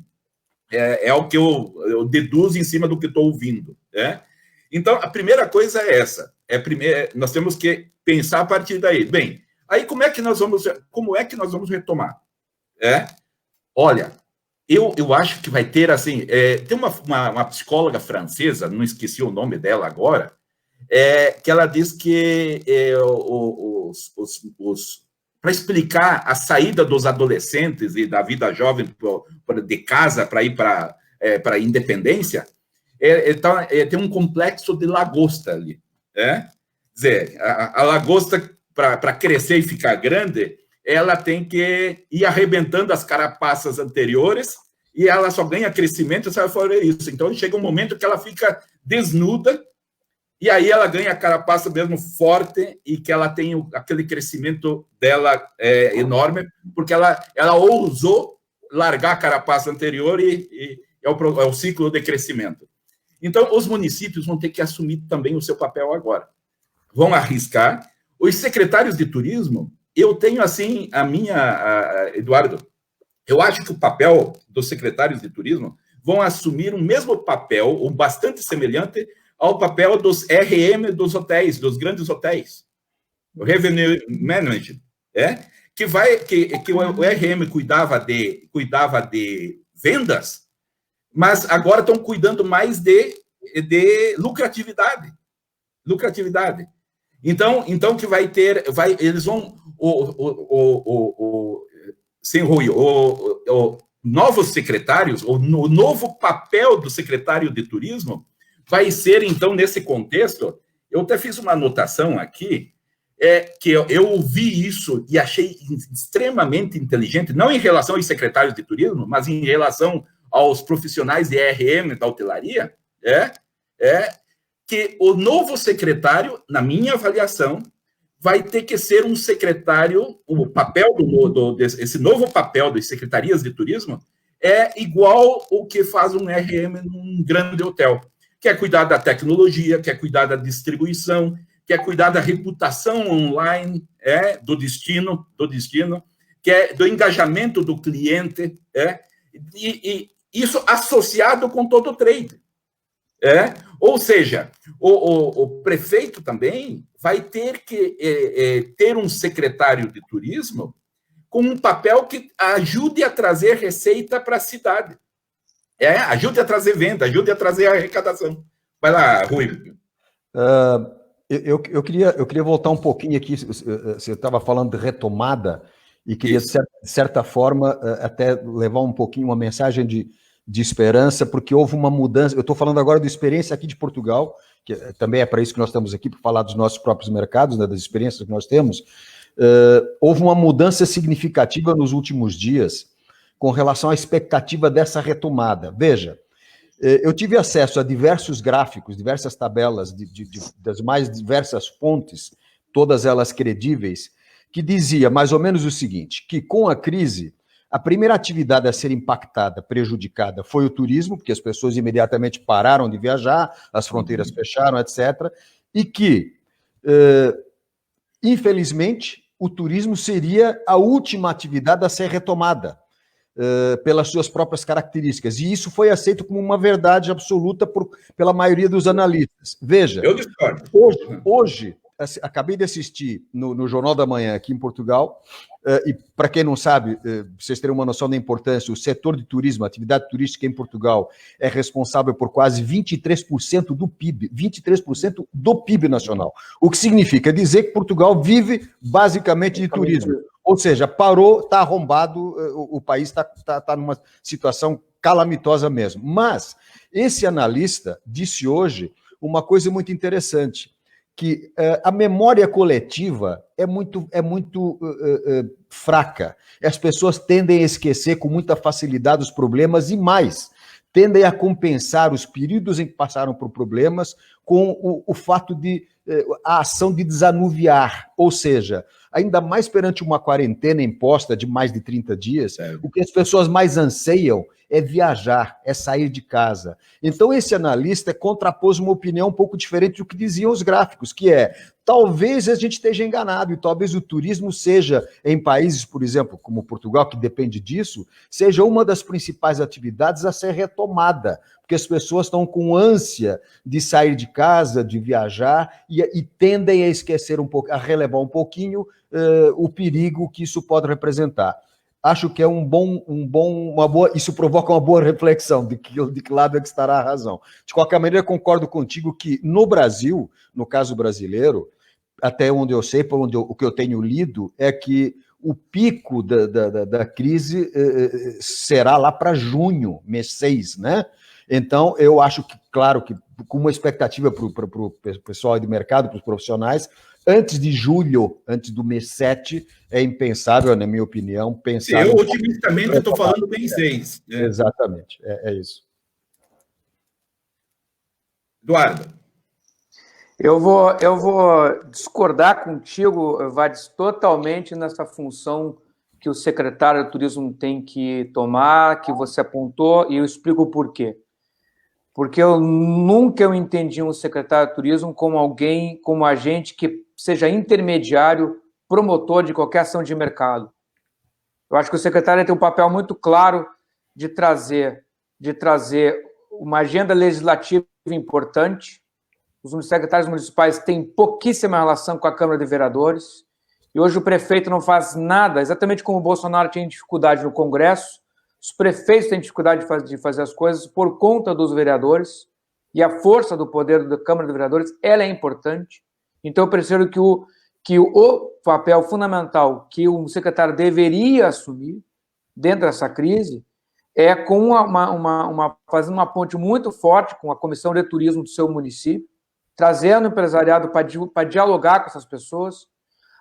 É o que eu deduzo em cima do que estou ouvindo. Então, a primeira coisa é essa. Nós temos que pensar a partir daí. Bem, aí como é que nós vamos retomar? Olha, eu acho que vai ter, assim, tem uma psicóloga francesa, não esqueci o nome dela agora, que ela diz que para explicar a saída dos adolescentes e da vida jovem de casa para ir para a independência, tem um complexo de lagosta ali. Quer dizer, a lagosta, para crescer e ficar grande, ela tem que ir arrebentando as carapaças anteriores e ela só ganha crescimento se ela for isso. Então, chega um momento que ela fica desnuda e aí ela ganha a carapaça mesmo forte e que ela tem aquele crescimento dela enorme, porque ela ousou largar a carapaça anterior e é o ciclo de crescimento. Então, os municípios vão ter que assumir também o seu papel agora. Vão arriscar. Os secretários de turismo, eu tenho, assim, Eduardo, eu acho que o papel dos secretários de turismo vão assumir o mesmo papel, ou bastante semelhante, ao papel dos RM dos hotéis, dos grandes hotéis. O Revenue Management, que o RM cuidava de vendas, mas agora estão cuidando mais de lucratividade. Então que vai ter, eles vão, sem ruim, novos secretários, o novo papel do secretário de turismo vai ser, então, nesse contexto, eu até fiz uma anotação aqui, que eu ouvi isso e achei extremamente inteligente, não em relação aos secretários de turismo, mas em relação aos profissionais de RM da hotelaria, que o novo secretário, na minha avaliação, vai ter que ser um secretário, o papel esse novo papel das secretarias de turismo é igual o que faz um RM num grande hotel, quer cuidar da tecnologia, quer cuidar da distribuição, quer cuidar da reputação online do destino, quer do engajamento do cliente, e isso associado com todo o trade. Ou seja, o prefeito também vai ter que ter um secretário de turismo com um papel que ajude a trazer receita para a cidade. Ajude a trazer venda, ajude a trazer arrecadação. Vai lá, Rui. Eu queria voltar um pouquinho aqui. Você estava falando de retomada e queria, de certa forma, até levar um pouquinho uma mensagem de esperança, porque houve uma mudança. Eu estou falando agora da experiência aqui de Portugal, que também é para isso que nós estamos aqui, para falar dos nossos próprios mercados, né, das experiências que nós temos. Houve uma mudança significativa nos últimos dias com relação à expectativa dessa retomada. Veja, eu tive acesso a diversos gráficos, diversas tabelas das mais diversas fontes, todas elas credíveis, que dizia mais ou menos o seguinte, que com a crise, a primeira atividade a ser impactada, prejudicada, foi o turismo, porque as pessoas imediatamente pararam de viajar, as fronteiras fecharam, etc., e que, infelizmente, o turismo seria a última atividade a ser retomada, pelas suas próprias características. E isso foi aceito como uma verdade absoluta pela maioria dos analistas. Veja, eu discordo. Hoje acabei de assistir no Jornal da Manhã aqui em Portugal, e para quem não sabe, vocês terem uma noção da importância, o setor de turismo, a atividade turística em Portugal é responsável por quase 23% do PIB, 23% do PIB nacional. O que significa dizer que Portugal vive basicamente de turismo. Ou seja, parou, está arrombado, o país está numa situação calamitosa mesmo. Mas esse analista disse hoje uma coisa muito interessante, que a memória coletiva é muito fraca. As pessoas tendem a esquecer com muita facilidade os problemas e mais, tendem a compensar os períodos em que passaram por problemas com o fato de a ação de desanuviar, ou seja, ainda mais perante uma quarentena imposta de mais de 30 dias, o que as pessoas mais anseiam é viajar, é sair de casa. Então, esse analista contrapôs uma opinião um pouco diferente do que diziam os gráficos, que é, talvez a gente esteja enganado, e talvez o turismo seja, em países, por exemplo, como Portugal, que depende disso, seja uma das principais atividades a ser retomada, porque as pessoas estão com ânsia de sair de casa, de viajar, e tendem a esquecer um pouco, a relevar um pouquinho o perigo que isso pode representar. Acho que é uma boa. Isso provoca uma boa reflexão de que lado é que estará a razão. De qualquer maneira, concordo contigo que no Brasil, no caso brasileiro, até onde eu sei, o que eu tenho lido, é que o pico da crise será lá para junho, mês 6, né? Então, eu acho que, claro, que com uma expectativa para o pessoal de mercado, para os profissionais, antes de julho, antes do mês 7, é impensável, na minha opinião, pensar... Eu, otimistamente, estou falando bem 6. Né? Exatamente, é isso. Eduardo. Eu vou discordar contigo, Vades, totalmente nessa função que o secretário de Turismo tem que tomar, que você apontou, e eu explico o porquê. Porque eu nunca entendi um secretário de Turismo como alguém, como agente que seja intermediário, promotor de qualquer ação de mercado. Eu acho que o secretário tem um papel muito claro de trazer uma agenda legislativa importante. Os secretários municipais têm pouquíssima relação com a Câmara de Vereadores, e hoje o prefeito não faz nada, exatamente como o Bolsonaro tinha dificuldade no Congresso, os prefeitos têm dificuldade de fazer as coisas por conta dos vereadores, e a força do poder da Câmara de Vereadores, ela é importante. Então, eu percebo que o papel fundamental que o secretário deveria assumir dentro dessa crise é com fazendo uma ponte muito forte com a Comissão de Turismo do seu município, trazendo o empresariado para dialogar com essas pessoas.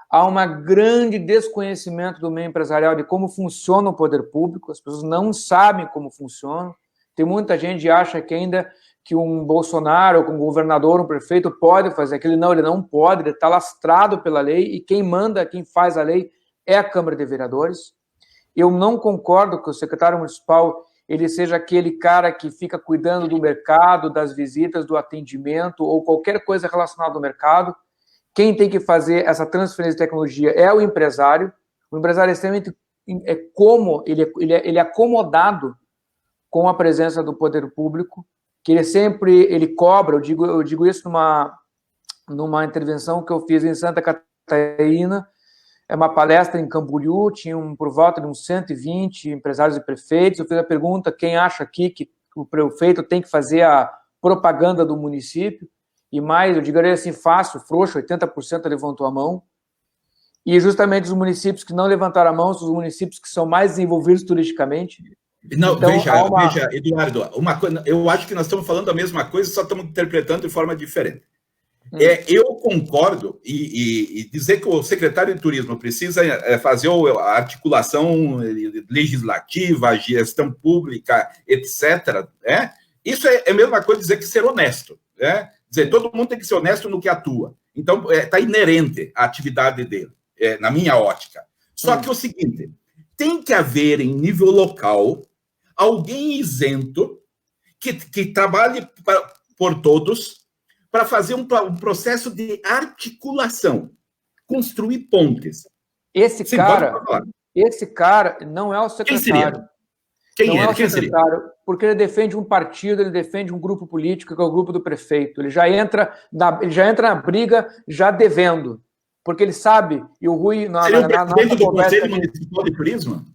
Há um grande desconhecimento do meio empresarial de como funciona o poder público, as pessoas não sabem como funciona. Tem muita gente que acha que ainda que um Bolsonaro, ou um governador, um prefeito pode fazer aquilo. Não, ele não pode, ele está lastrado pela lei, e quem manda, quem faz a lei é a Câmara de Vereadores. Eu não concordo que o secretário municipal ele seja aquele cara que fica cuidando do mercado, das visitas, do atendimento, ou qualquer coisa relacionada ao mercado. Quem tem que fazer essa transferência de tecnologia é o empresário. O empresário é extremamente ele é acomodado com a presença do poder público, que ele cobra. Eu digo isso numa intervenção que eu fiz em Santa Catarina, é uma palestra em Camboriú, tinha por volta de uns 120 empresários e prefeitos. Eu fiz a pergunta: quem acha aqui que o prefeito tem que fazer a propaganda do município? E mais, eu digo assim, fácil, frouxo, 80% levantou a mão. E justamente os municípios que não levantaram a mão são os municípios que são mais desenvolvidos turisticamente. Não, então, veja, Eduardo, uma coisa, eu acho que nós estamos falando a mesma coisa, só estamos interpretando de forma diferente. Eu concordo e dizer que o secretário de Turismo precisa fazer a articulação legislativa, a gestão pública, etc. Isso é a mesma coisa dizer que ser honesto. Dizer, todo mundo tem que ser honesto no que atua. Então, está inerente à atividade dele, na minha ótica. Só que é o seguinte, tem que haver, em nível local, alguém isento que trabalhe por todos para fazer um processo de articulação, construir pontes. Esse cara não é o secretário. Quem seria? Porque ele defende um partido, ele defende um grupo político, que é o grupo do prefeito. Ele já entra na briga já devendo, porque ele sabe, e o Rui... Seria o presidente do Conselho Municipal de Turismo?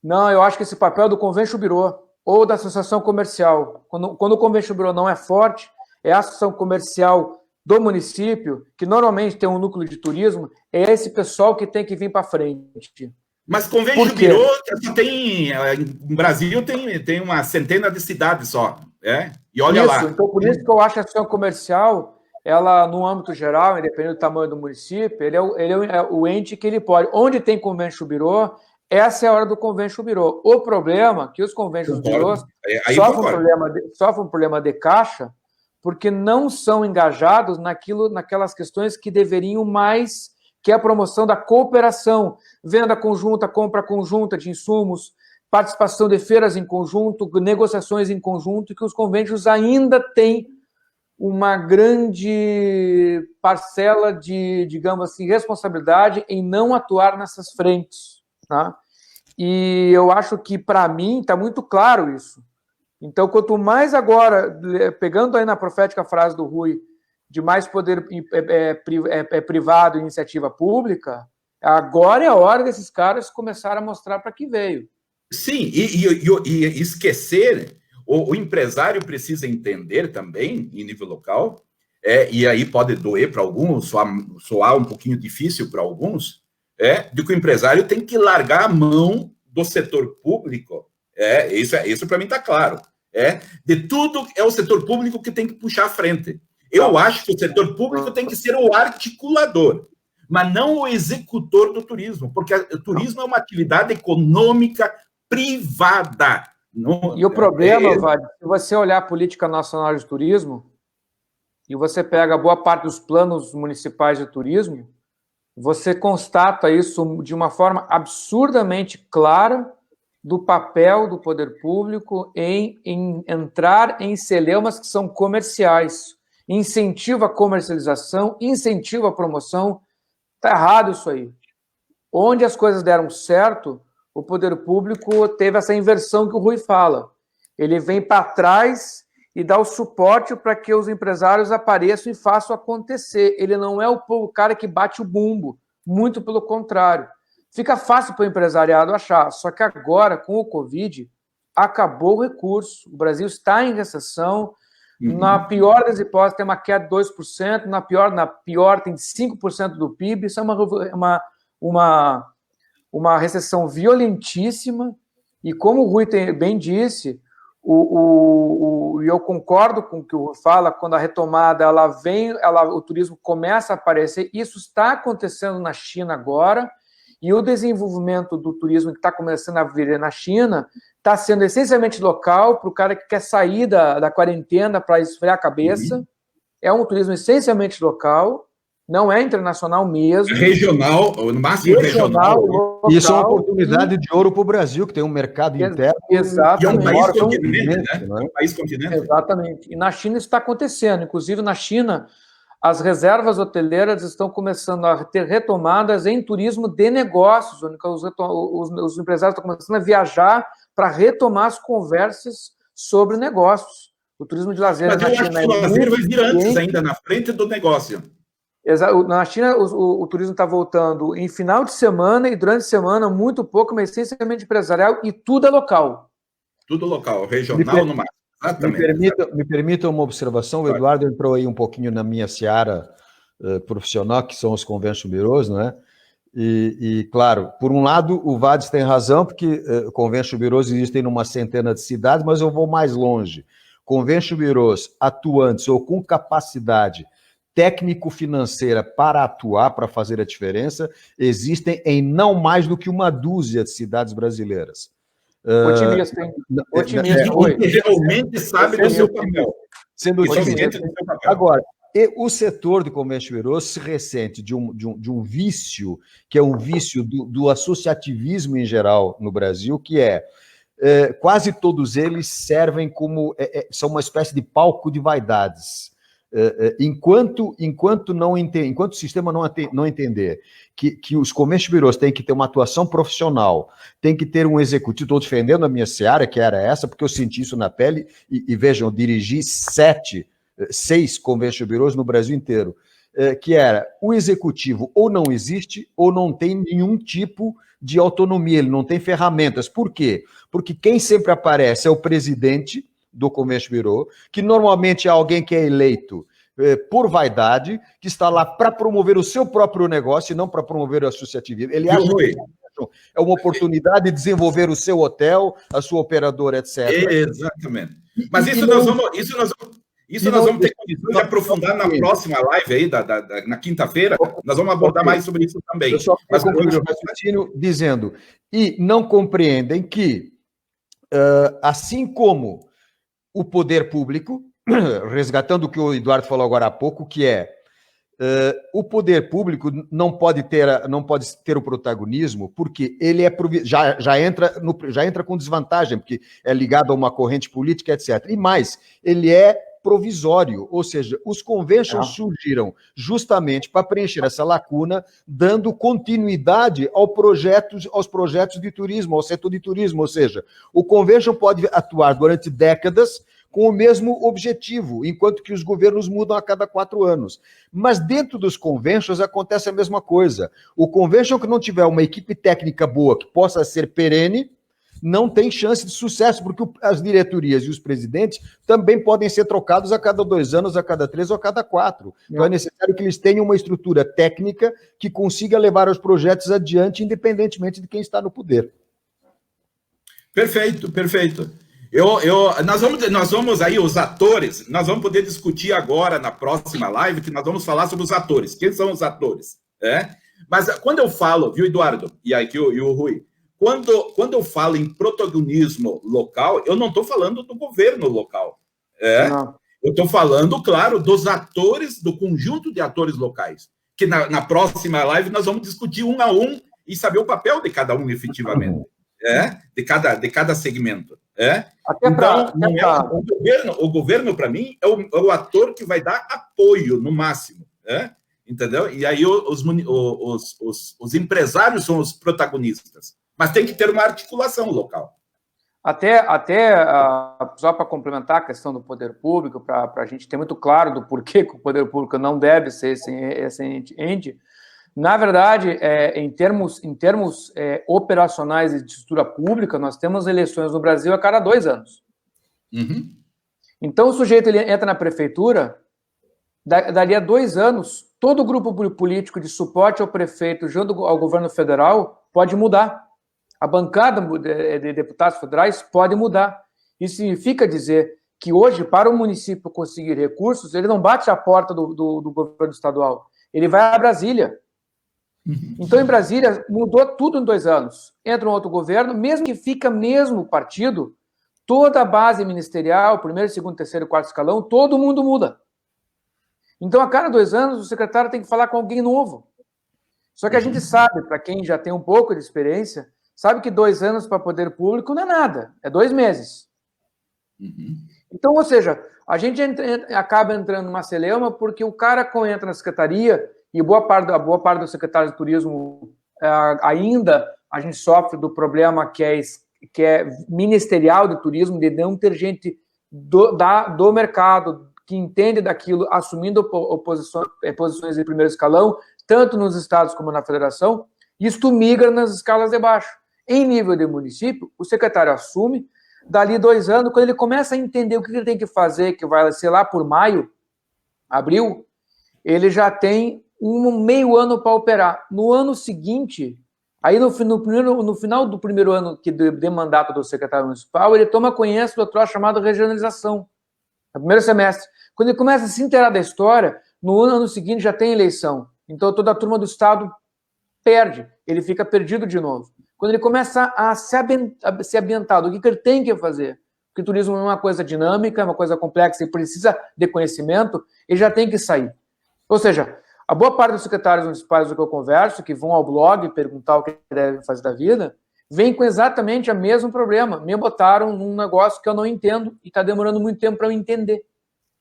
Não, eu acho que esse papel é do Convention Bureau, ou da Associação Comercial. Quando o Convention Bureau não é forte, é a Associação Comercial do município, que normalmente tem um núcleo de turismo, é esse pessoal que tem que vir para frente. Mas Convention Bureau tem, no Brasil tem uma centena de cidades só, e olha lá. Então, por isso que eu acho que a ação comercial, ela, no âmbito geral, independente do tamanho do município, ele é o ente que ele pode. Onde tem Convention Bureau, essa é a hora do Convention Bureau. O problema é que os Convention Bureaus sofrem um problema de caixa, porque não são engajados naquelas questões que deveriam mais, que é a promoção da cooperação, venda conjunta, compra conjunta de insumos, participação de feiras em conjunto, negociações em conjunto, e que os convênios ainda têm uma grande parcela de, digamos assim, responsabilidade em não atuar nessas frentes. Tá? E eu acho que, para mim, está muito claro isso. Então, quanto mais agora, pegando aí na profética frase do Rui, de mais poder privado e iniciativa pública, agora é a hora desses caras começarem a mostrar para que veio. Sim, e esquecer, o empresário precisa entender também, em nível local, e aí pode doer para alguns, soar um pouquinho difícil para alguns, de que o empresário tem que largar a mão do setor público. Isso para mim está claro. De tudo, é o setor público que tem que puxar à frente. Eu acho que o setor público tem que ser o articulador, mas não o executor do turismo, porque o turismo é uma atividade econômica privada. E o problema, Vale, se você olhar a Política Nacional de Turismo, e você pega boa parte dos planos municipais de turismo, você constata isso de uma forma absurdamente clara do papel do poder público em entrar em celeumas que são comerciais. Incentiva a comercialização, incentiva a promoção. Está errado isso aí. Onde as coisas deram certo, o poder público teve essa inversão que o Rui fala. Ele vem para trás e dá o suporte para que os empresários apareçam e façam acontecer. Ele não é o cara que bate o bumbo, muito pelo contrário. Fica fácil para o empresariado achar, só que agora, com o Covid, acabou o recurso. O Brasil está em recessão. Na pior das hipóteses, tem uma queda de 2%, na pior tem 5% do PIB. Isso é uma recessão violentíssima. E como o Rui bem disse, e eu concordo com o que o Rui fala, quando a retomada o turismo começa a aparecer, isso está acontecendo na China agora, e o desenvolvimento do turismo que está começando a vir na China está sendo essencialmente local, para o cara que quer sair da quarentena para esfriar a cabeça. É um turismo essencialmente local, não é internacional mesmo. Regional, no máximo regional. Local, isso é uma oportunidade de ouro para o Brasil, que tem um mercado interno. Exatamente. E é um país continente, né? Um país continente. Exatamente. E na China isso está acontecendo. Inclusive, na China, as reservas hoteleiras estão começando a ter retomadas em turismo de negócios, onde os empresários estão começando a viajar para retomar as conversas sobre negócios. O turismo de lazer na China acho que o lazer vai vir antes, ainda na frente do negócio. Na China, o turismo está voltando em final de semana e durante a semana, muito pouco, mas essencialmente empresarial, e tudo é local. Tudo local, regional no máximo. Me permita uma observação, o Eduardo entrou aí um pouquinho na minha seara profissional, que são os Convention Bureaus, não é? E, claro, por um lado, o Vades tem razão, porque Convention Bureaus existem numa centena de cidades, mas eu vou mais longe. Convention Bureaus atuantes ou com capacidade técnico-financeira para atuar, para fazer a diferença, existem em não mais do que uma dúzia de cidades brasileiras. Otimista, hein? Otimista. Realmente sabe do seu papel. Sendo otimista. Agora, o setor de Convention Bureaus se ressente de um vício, que é um vício do associativismo em geral no Brasil, que quase todos eles servem são uma espécie de palco de vaidades. Enquanto o sistema não entender que os Convention Bureaus têm que ter uma atuação profissional, tem que ter um executivo, estou defendendo a minha seara, que era essa, porque eu senti isso na pele, e vejam, eu dirigi 6 Convention Bureaus no Brasil inteiro, que era o executivo ou não existe, ou não tem nenhum tipo de autonomia, ele não tem ferramentas. Por quê? Porque quem sempre aparece é o presidente do Convention Bureau, que normalmente é alguém que é eleito por vaidade, que está lá para promover o seu próprio negócio e não para promover a associatividade. Ele acha que é uma oportunidade de desenvolver o seu hotel, a sua operadora, etc. Exatamente. Mas isso nós vamos ter condição de aprofundar na próxima live aí, na quinta-feira. Nós vamos abordar mais sobre isso também. Eu só concluir o raciocínio dizendo, e não compreendem que, assim como o poder público, resgatando o que o Eduardo falou agora há pouco, que é o poder público não pode ter o protagonismo, porque ele já entra com desvantagem, porque é ligado a uma corrente política, etc. E mais, ele é provisório, ou seja, os conventions surgiram justamente para preencher essa lacuna, dando continuidade aos projetos de turismo, ao setor de turismo, ou seja, o convention pode atuar durante décadas com o mesmo objetivo, enquanto que os governos mudam a cada 4 anos. Mas dentro dos conventions acontece a mesma coisa. O convention que não tiver uma equipe técnica boa, que possa ser perene, não tem chance de sucesso, porque as diretorias e os presidentes também podem ser trocados a cada 2 anos, a cada 3 ou a cada 4. Então é necessário que eles tenham uma estrutura técnica que consiga levar os projetos adiante, independentemente de quem está no poder. Perfeito, perfeito. Nós vamos aí, os atores, nós vamos poder discutir agora na próxima live, que nós vamos falar sobre os atores. Quem são os atores? Mas quando eu falo, viu, Eduardo, e aqui o Rui, quando eu falo em protagonismo local, eu não estou falando do governo local. Eu estou falando, claro, dos atores, do conjunto de atores locais, que na próxima live nós vamos discutir um a um e saber o papel de cada um efetivamente, de cada segmento. Então, o governo, para mim, é o ator que vai dar apoio, no máximo. Entendeu? E aí os empresários são os protagonistas. Mas tem que ter uma articulação local. Até só para complementar a questão do poder público, para a gente ter muito claro do porquê que o poder público não deve ser esse ente, na verdade, em termos operacionais e de estrutura pública, nós temos eleições no Brasil a cada 2 anos. Uhum. Então, o sujeito ele entra na prefeitura, daria 2 anos, todo o grupo político de suporte ao prefeito junto ao governo federal pode mudar. A bancada de deputados federais pode mudar. Isso significa dizer que hoje, para o município conseguir recursos, ele não bate a porta do governo estadual, ele vai a Brasília. Então, em Brasília, mudou tudo em 2 anos. Entra um outro governo, mesmo que fica mesmo partido, toda a base ministerial, 1º, 2º, 3º, 4º escalão, todo mundo muda. Então, a cada 2 anos, o secretário tem que falar com alguém novo. Só que a gente sabe, para quem já tem um pouco de experiência, sabe que 2 anos para poder público não é nada, é 2 meses. Então, ou seja, a gente acaba entrando numa celeuma porque o cara, quando entra na secretaria, e boa parte dos secretários de turismo ainda a gente sofre do problema que é ministerial de turismo, de não ter gente do mercado que entende daquilo, assumindo posições de primeiro escalão, tanto nos estados como na federação. Isto migra nas escalas de baixo. Em nível de município, o secretário assume, dali 2 anos, quando ele começa a entender o que ele tem que fazer, que vai ser lá por maio, abril, ele já tem meio ano para operar. No ano seguinte, aí no final do primeiro ano de mandato do secretário municipal, ele toma conhecimento do troço chamado regionalização, no primeiro semestre. Quando ele começa a se inteirar da história, no ano seguinte já tem eleição. Então toda a turma do estado perde, ele fica perdido de novo. Quando ele começa a se ambientar do que ele tem que fazer, porque o turismo é uma coisa dinâmica, é uma coisa complexa e precisa de conhecimento, ele já tem que sair. Ou seja, a boa parte dos secretários municipais do que eu converso, que vão ao blog perguntar o que devem fazer da vida, vem com exatamente o mesmo problema. Me botaram num negócio que eu não entendo e está demorando muito tempo para eu entender.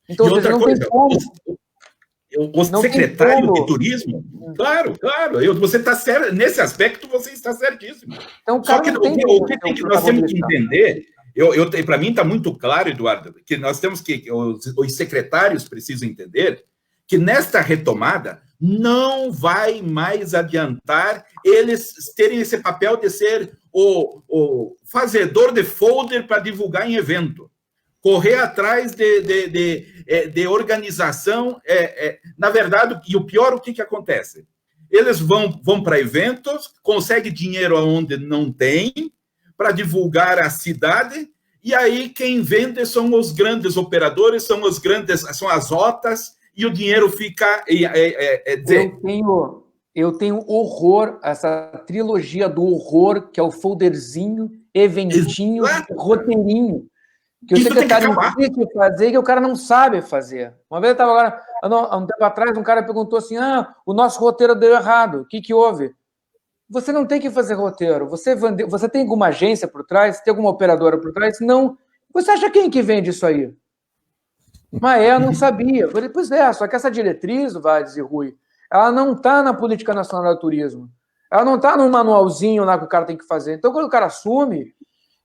Então, ou seja, não tem como. O secretário de turismo, claro, você está certo, nesse aspecto você está certíssimo. Então, só que o que nós temos que entender, para mim está muito claro, Eduardo, que nós temos que, os secretários precisam entender que nesta retomada não vai mais adiantar eles terem esse papel de ser o fazedor de folder para divulgar em evento. correr atrás de organização. Na verdade, e o pior, o que acontece? Eles vão para eventos, conseguem dinheiro onde não tem, para divulgar a cidade, e aí quem vende são os grandes operadores, são as OTAs, e o dinheiro fica... Eu tenho horror, essa trilogia do horror, que é o folderzinho, eventinho, roteirinho, que o secretário insiste em fazer e que o cara não sabe fazer. Uma vez eu estava agora, há um tempo atrás, um cara perguntou assim, o nosso roteiro deu errado, o que houve? Você não tem que fazer roteiro, você tem alguma agência por trás, tem alguma operadora por trás? Não. Você acha quem que vende isso aí? Mas eu não sabia. Eu falei, pois só que essa diretriz, Vades e Rui, ela não está na Política Nacional do Turismo. Ela não está no manualzinho lá que o cara tem que fazer. Então, quando o cara assume,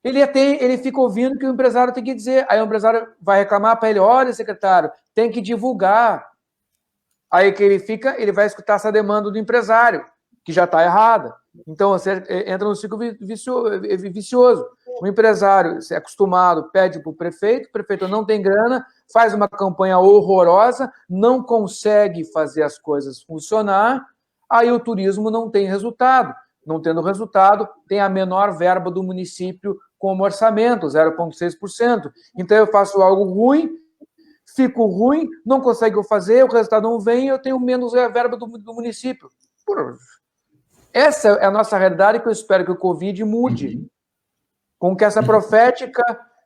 ele fica ouvindo o que o empresário tem que dizer. Aí o empresário vai reclamar para ele, olha, secretário, tem que divulgar. Aí que ele vai escutar essa demanda do empresário, que já está errada. Então, você entra no ciclo vicioso. O empresário é acostumado, pede para o prefeito não tem grana, faz uma campanha horrorosa, não consegue fazer as coisas funcionar, aí o turismo não tem resultado. Não tendo resultado, tem a menor verba do município como orçamento, 0,6%. Então, eu faço algo ruim, fico ruim, não consigo fazer, o resultado não vem, eu tenho menos verba do município. Essa é a nossa realidade que eu espero que o Covid mude. Com que essa profética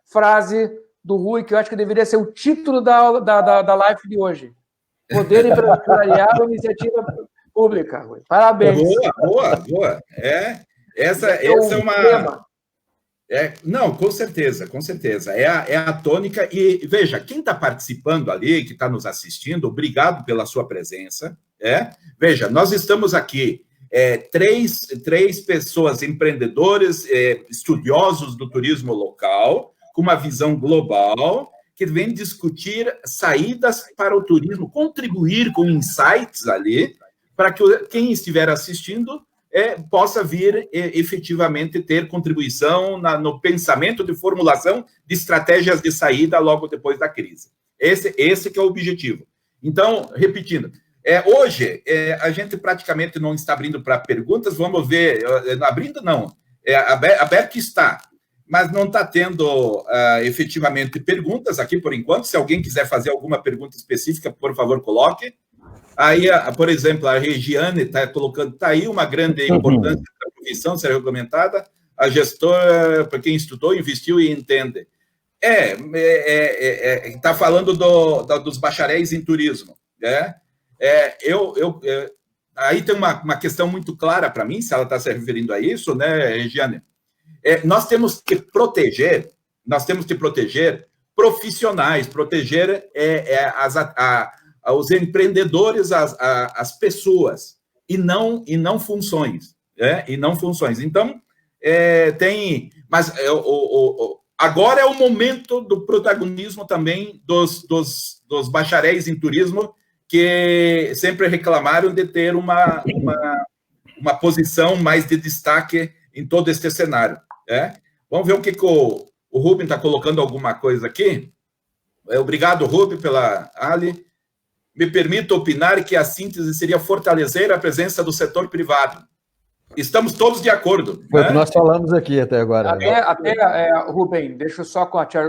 frase do Rui, que eu acho que deveria ser o título da live de hoje. Poder empresarial, iniciativa pública, Rui. Parabéns. Boa. Essa é uma... não, com certeza. É a tônica. E, veja, quem está participando ali, que está nos assistindo, obrigado pela sua presença. Veja, nós estamos aqui, três pessoas, empreendedores, estudiosos do turismo local, com uma visão global, que vem discutir saídas para o turismo, contribuir com insights ali, para que quem estiver assistindo possa vir efetivamente ter contribuição no pensamento de formulação de estratégias de saída logo depois da crise. Esse que é o objetivo. Então, repetindo, hoje a gente praticamente não está abrindo para perguntas, vamos ver, abrindo não, aberto está, mas não está tendo efetivamente perguntas aqui por enquanto. Se alguém quiser fazer alguma pergunta específica, por favor, coloque. Aí, por exemplo, a Regiane está colocando, está aí uma grande importância da profissão ser regulamentada, a gestora, para quem estudou, investiu e entende. Está falando dos bacharéis em turismo. Aí tem uma questão muito clara para mim, se ela está se referindo a isso, né, Regiane? Nós temos que proteger profissionais, proteger os empreendedores, as pessoas, e não funções. E não funções. Então, mas agora é o momento do protagonismo também dos bacharéis em turismo, que sempre reclamaram de ter uma posição mais de destaque em todo este cenário. Vamos ver o que o Rubem está colocando alguma coisa aqui. Obrigado, Rubem, pela Ali. Me permito opinar que a síntese seria fortalecer a presença do setor privado. Estamos todos de acordo. Foi o que nós falamos aqui até agora. Rubem, deixa eu só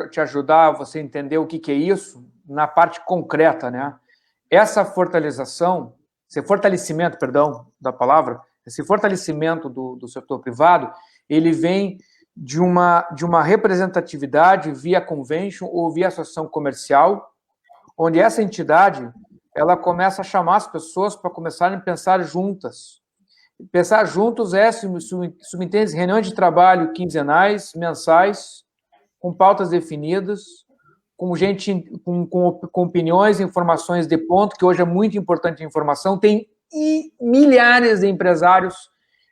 te ajudar a você entender o que é isso na parte concreta, né? Essa fortalecimento da palavra, esse fortalecimento do setor privado, ele vem de uma representatividade via convention ou via associação comercial, onde essa entidade ela começa a chamar as pessoas para começarem a pensar juntas. Pensar juntos subentende reuniões de trabalho quinzenais, mensais, com pautas definidas, com gente com opiniões, informações de ponto, que hoje é muito importante a informação. Tem milhares de empresários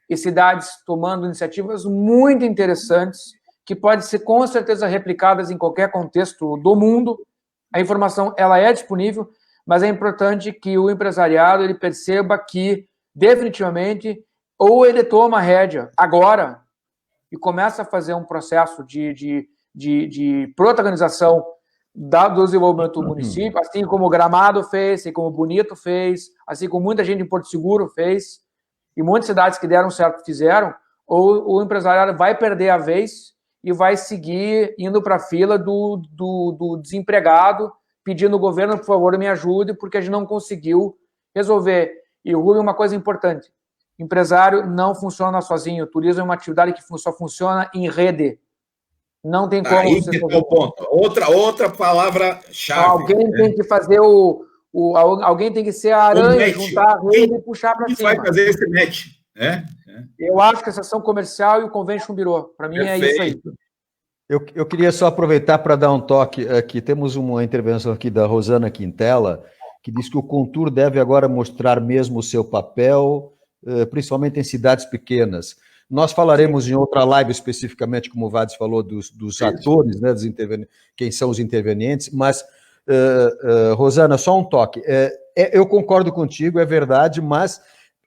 e cidades tomando iniciativas muito interessantes, que podem ser com certeza replicadas em qualquer contexto do mundo. A informação ela é disponível, mas é importante que o empresariado ele perceba que, definitivamente, ou ele toma a rédea agora e começa a fazer um processo de protagonização do desenvolvimento do município, assim como Gramado fez, assim como Bonito fez, assim como muita gente em Porto Seguro fez, e muitas cidades que deram certo fizeram, ou o empresariado vai perder a vez e vai seguir indo para a fila do desempregado, pedindo ao governo, por favor, me ajude, porque a gente não conseguiu resolver. E, Rubem, uma coisa importante, empresário não funciona sozinho, o turismo é uma atividade que só funciona em rede. Não tem como... Aí que está o ponto. Outra palavra-chave. Alguém tem que fazer alguém tem que ser a aranha, juntar a rede e puxar para cima. Quem vai fazer esse match? Eu acho que a sessão comercial e o Convention Bureau. Para mim, perfeito. É isso aí. Eu queria só aproveitar para dar um toque aqui. Temos uma intervenção aqui da Rosana Quintela, que diz que o Contur deve agora mostrar mesmo o seu papel, principalmente em cidades pequenas. Nós falaremos em outra live especificamente, como o Vades falou, dos atores, né, quem são os intervenientes, mas, Rosana, só um toque. Eu concordo contigo, é verdade, mas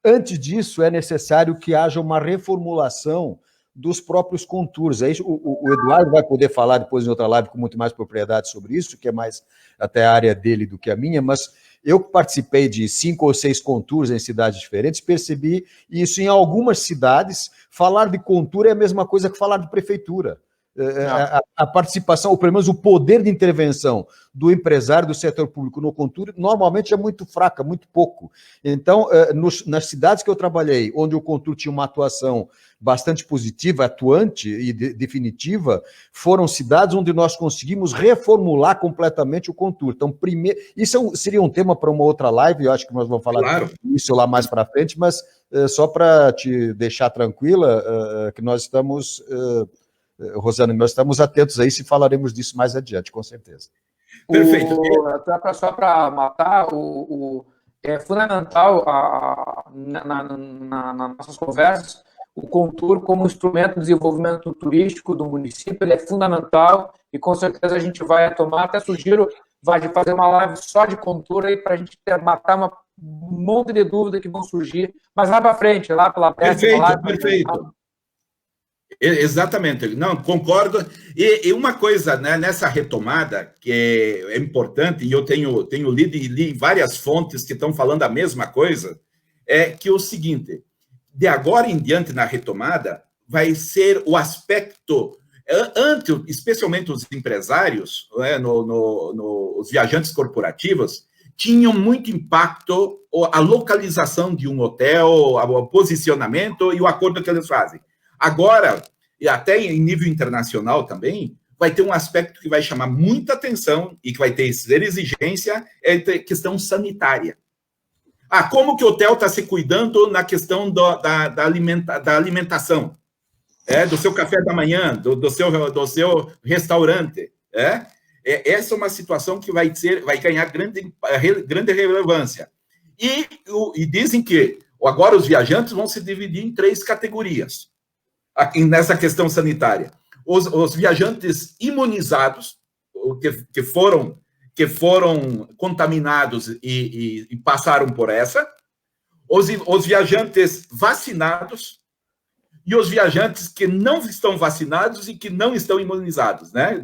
antes disso é necessário que haja uma reformulação dos próprios contornos. Aí o Eduardo vai poder falar depois em outra live com muito mais propriedade sobre isso, que é mais até a área dele do que a minha, mas eu participei de 5 ou 6 contours em cidades diferentes, percebi isso em algumas cidades. Falar de contour é a mesma coisa que falar de prefeitura. A participação, ou pelo menos o poder de intervenção do empresário, do setor público no contour, normalmente é muito fraca, muito pouco. Então, nas cidades que eu trabalhei, onde o contour tinha uma atuação bastante positiva, atuante e definitiva, foram cidades onde nós conseguimos reformular completamente o contour. Então, primeiro, isso seria um tema para uma outra live, eu acho que nós vamos falar disso lá mais para frente, mas só para te deixar tranquila, que nós estamos... Rosana, nós estamos atentos a isso e falaremos disso mais adiante, com certeza. Perfeito. Só para matar, é fundamental nas nossas conversas, o Contur como instrumento de desenvolvimento turístico do município, ele é fundamental e com certeza a gente vai tomar, até sugiro, vai fazer uma live só de Contur aí para a gente matar um monte de dúvidas que vão surgir, mas lá para frente, lá pela próxima. Perfeito. Exatamente, não, concordo. E uma coisa, né, nessa retomada que é importante, e eu tenho lido e li várias fontes que estão falando a mesma coisa, é que o seguinte, de agora em diante na retomada, vai ser o aspecto, especialmente os empresários, né, os viajantes corporativos, tinham muito impacto a localização de um hotel, o posicionamento e o acordo que eles fazem. Agora, e até em nível internacional também, vai ter um aspecto que vai chamar muita atenção e que vai ter exigência, é a questão sanitária. Como que o hotel está se cuidando na questão da alimentação, do seu café da manhã, do seu restaurante. Essa é uma situação que vai ganhar grande relevância. E dizem que agora os viajantes vão se dividir em 3 categorias. Nessa questão sanitária. Os viajantes imunizados, que foram contaminados e passaram por essa, os viajantes vacinados e os viajantes que não estão vacinados e que não estão imunizados, né?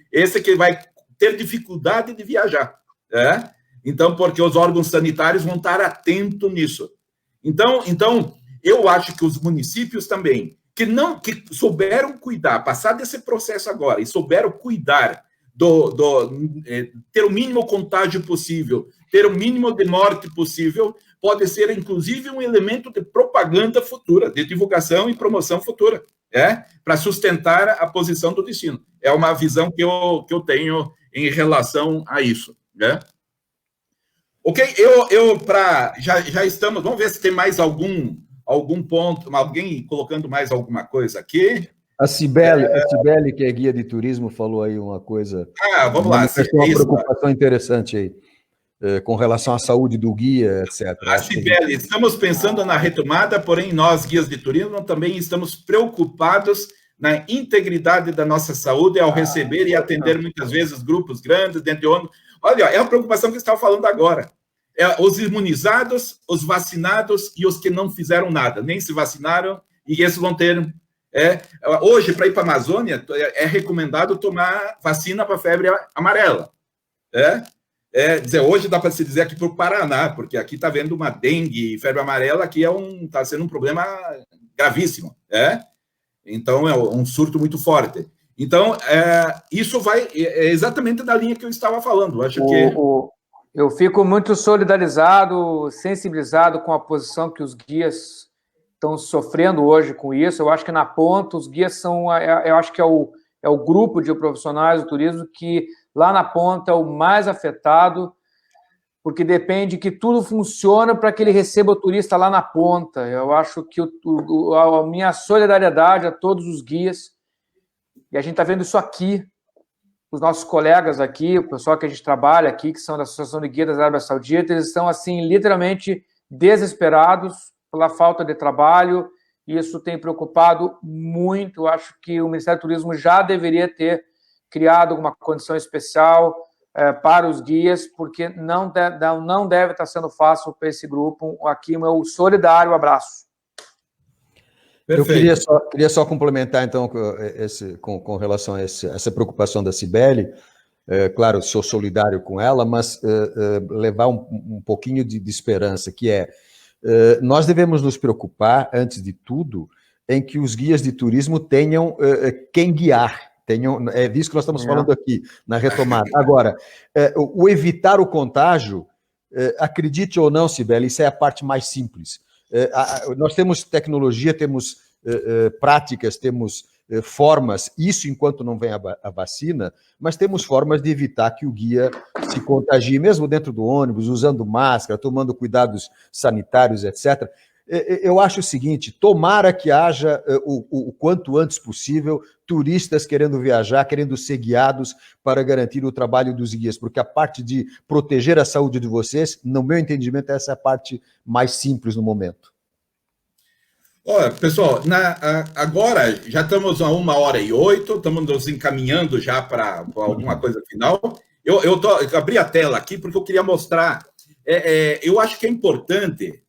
Esse que vai ter dificuldade de viajar, né? Então, porque os órgãos sanitários vão estar atentos nisso. Então, eu acho que os municípios também, que souberam cuidar, passar desse processo agora, e souberam cuidar ter o mínimo contágio possível, ter o mínimo de morte possível, pode ser, inclusive, um elemento de propaganda futura, de divulgação e promoção futura, para sustentar a posição do destino. É uma visão que eu tenho em relação a isso, né? Ok, já estamos, vamos ver se tem mais algum ponto, alguém colocando mais alguma coisa aqui. A Cibele, que é guia de turismo, falou aí uma coisa. Vamos lá. Uma preocupação interessante aí, com relação à saúde do guia, etc. Cibele, estamos pensando na retomada, porém nós, guias de turismo, também estamos preocupados na integridade da nossa saúde ao receber e atender muitas vezes grupos grandes, dentre outros. Olha, é a preocupação que você estava falando agora. Os imunizados, os vacinados e os que não fizeram nada, nem se vacinaram, e esses vão ter Hoje, para ir para a Amazônia, é recomendado tomar vacina para febre amarela. Dizer, hoje dá para se dizer aqui para o Paraná, porque aqui está vendo uma dengue e febre amarela, aqui está sendo um problema gravíssimo. Então, é um surto muito forte. Então, isso vai exatamente da linha que eu estava falando. Acho que... Eu fico muito solidarizado, sensibilizado com a posição que os guias estão sofrendo hoje com isso. Eu acho que na ponta, os guias são... Eu acho que é o grupo de profissionais do turismo que, lá na ponta, é o mais afetado, porque depende que tudo funcione para que ele receba o turista lá na ponta. Eu acho que a minha solidariedade a todos os guias, e a gente está vendo isso aqui, os nossos colegas aqui, o pessoal que a gente trabalha aqui, que são da Associação de Guias da Arábia Saudita, eles estão, assim, literalmente desesperados pela falta de trabalho, e isso tem preocupado muito. Eu acho que o Ministério do Turismo já deveria ter criado alguma condição especial para os guias, porque não deve estar sendo fácil para esse grupo. Aqui, o meu solidário abraço. Perfeito. Eu queria só complementar, então, com relação a essa preocupação da Cibele. Claro, sou solidário com ela, mas levar um pouquinho de esperança, que nós devemos nos preocupar, antes de tudo, em que os guias de turismo tenham quem guiar. É disso que nós estamos falando aqui, na retomada. Agora, o evitar o contágio, acredite ou não, Cibele, isso é a parte mais simples. Nós temos tecnologia, temos práticas, temos formas, isso enquanto não vem a vacina, mas temos formas de evitar que o guia se contagie, mesmo dentro do ônibus, usando máscara, tomando cuidados sanitários, etc. Eu acho o seguinte: tomara que haja o quanto antes possível turistas querendo viajar, querendo ser guiados para garantir o trabalho dos guias, porque a parte de proteger a saúde de vocês, no meu entendimento, essa é a parte mais simples no momento. Olha, pessoal, agora já estamos a 1h08, estamos nos encaminhando já para alguma coisa final. Eu abri a tela aqui porque eu queria mostrar. Eu acho que é importante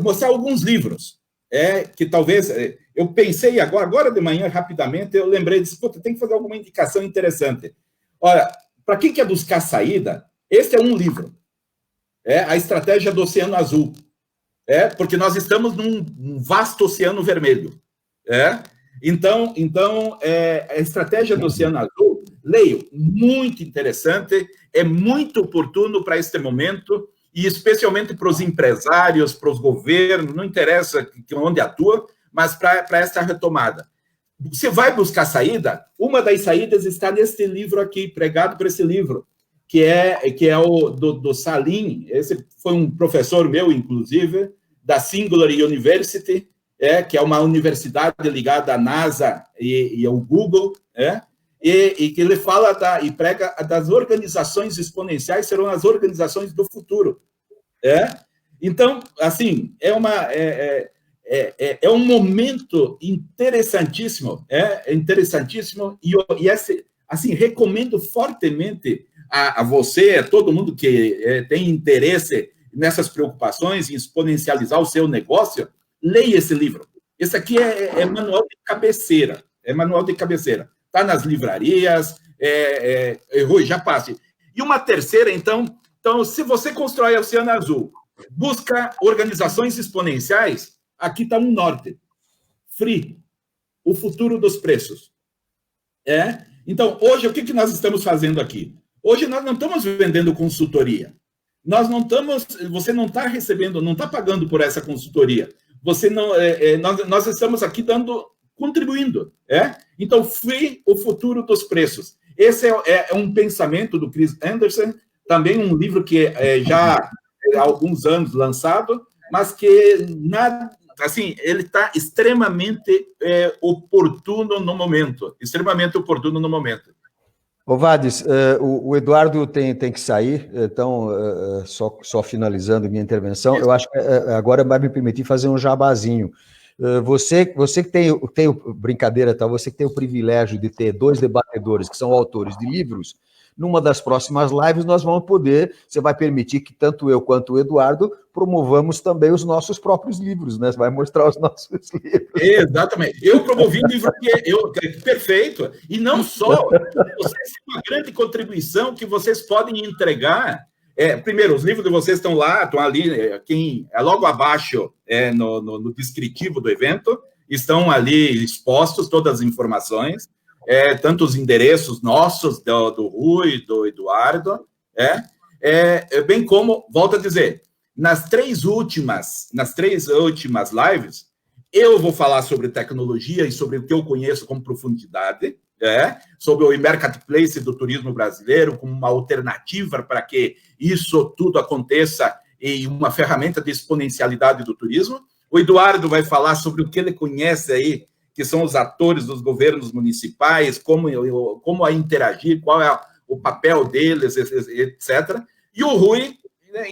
mostrar alguns livros. Que talvez... eu pensei agora de manhã, rapidamente, eu lembrei disso, tem que fazer alguma indicação interessante. Olha, para quem quer buscar saída, esse é um livro. A Estratégia do Oceano Azul. Porque nós estamos num vasto oceano vermelho. Então, a Estratégia do Oceano Azul, leio, muito interessante, é muito oportuno para este momento, e especialmente para os empresários, para os governos, não interessa onde atua, mas para esta retomada. Você vai buscar saída? Uma das saídas está neste livro aqui, pregado por esse livro, que é o do Salim. Esse foi um professor meu, inclusive, da Singular University, que é uma universidade ligada à NASA e ao Google, e que ele fala e prega das organizações exponenciais serão as organizações do futuro. Então, assim, é um momento interessantíssimo, interessantíssimo, e assim, recomendo fortemente a você, a todo mundo que tem interesse nessas preocupações em exponencializar o seu negócio, leia esse livro. Esse aqui é manual de cabeceira, está nas livrarias, Rui, já passe. E uma terceira, então, se você constrói o Oceano Azul, busca organizações exponenciais, aqui está um norte. Free, o futuro dos preços. Então, hoje, o que nós estamos fazendo aqui? Hoje, nós não estamos vendendo consultoria. Você não está recebendo, não está pagando por essa consultoria. Nós estamos aqui contribuindo. Então, free, o futuro dos preços. Esse é um pensamento do Chris Anderson, também um livro que já há alguns anos lançado, mas que assim, ele está extremamente oportuno no momento. Ô, Vades, o Eduardo tem que sair, então, só finalizando minha intervenção, eu acho que agora vai me permitir fazer um jabazinho. Você que tem brincadeira, tá? Você que tem o privilégio de ter 2 debatedores que são autores de livros, numa das próximas lives nós vamos poder, você vai permitir que tanto eu quanto o Eduardo promovamos também os nossos próprios livros, né? Você vai mostrar os nossos livros. Exatamente. Eu promovi um livro perfeito. E não só, vocês têm uma grande contribuição que vocês podem entregar. Primeiro, os livros de vocês estão lá, estão ali, logo abaixo, no descritivo do evento, estão ali expostos todas as informações, tanto os endereços nossos, do Rui, do Eduardo, bem como, volto a dizer, nas três últimas lives, eu vou falar sobre tecnologia e sobre o que eu conheço com profundidade, sobre o marketplace do turismo brasileiro, como uma alternativa para que isso tudo aconteça e uma ferramenta de exponencialidade do turismo. O Eduardo vai falar sobre o que ele conhece aí, que são os atores dos governos municipais, como a interagir, qual é o papel deles, etc. E o Rui,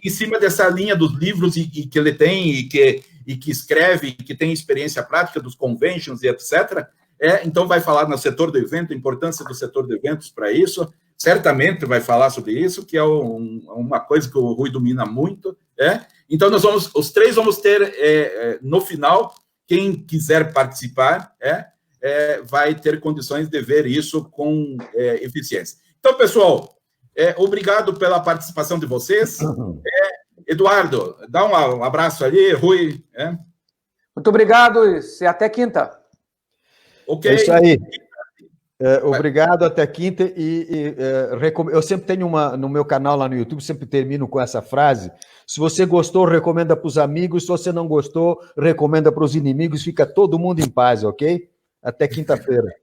em cima dessa linha dos livros e que ele tem e que escreve, que tem experiência prática dos conventions e etc., então vai falar no setor do evento, a importância do setor de eventos para isso, certamente vai falar sobre isso, que é uma coisa que o Rui domina muito. Então, os três vamos ter, no final, quem quiser participar, vai ter condições de ver isso com eficiência. Então, pessoal, obrigado pela participação de vocês. Eduardo, dá um abraço ali, Rui. Muito obrigado e até quinta. Ok. É isso aí. Obrigado, até quinta. Eu sempre tenho no meu canal lá no YouTube, sempre termino com essa frase. Se você gostou, recomenda para os amigos. Se você não gostou, recomenda para os inimigos. Fica todo mundo em paz, ok? Até quinta-feira.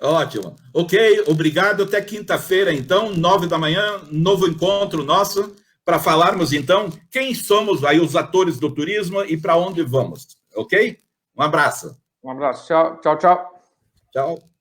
Ótimo. Ok, obrigado. Até quinta-feira, então, 9 da manhã, novo encontro nosso, para falarmos, então, quem somos aí os atores do turismo e para onde vamos, ok? Um abraço. Um abraço. Tchau, tchau, tchau. Tchau.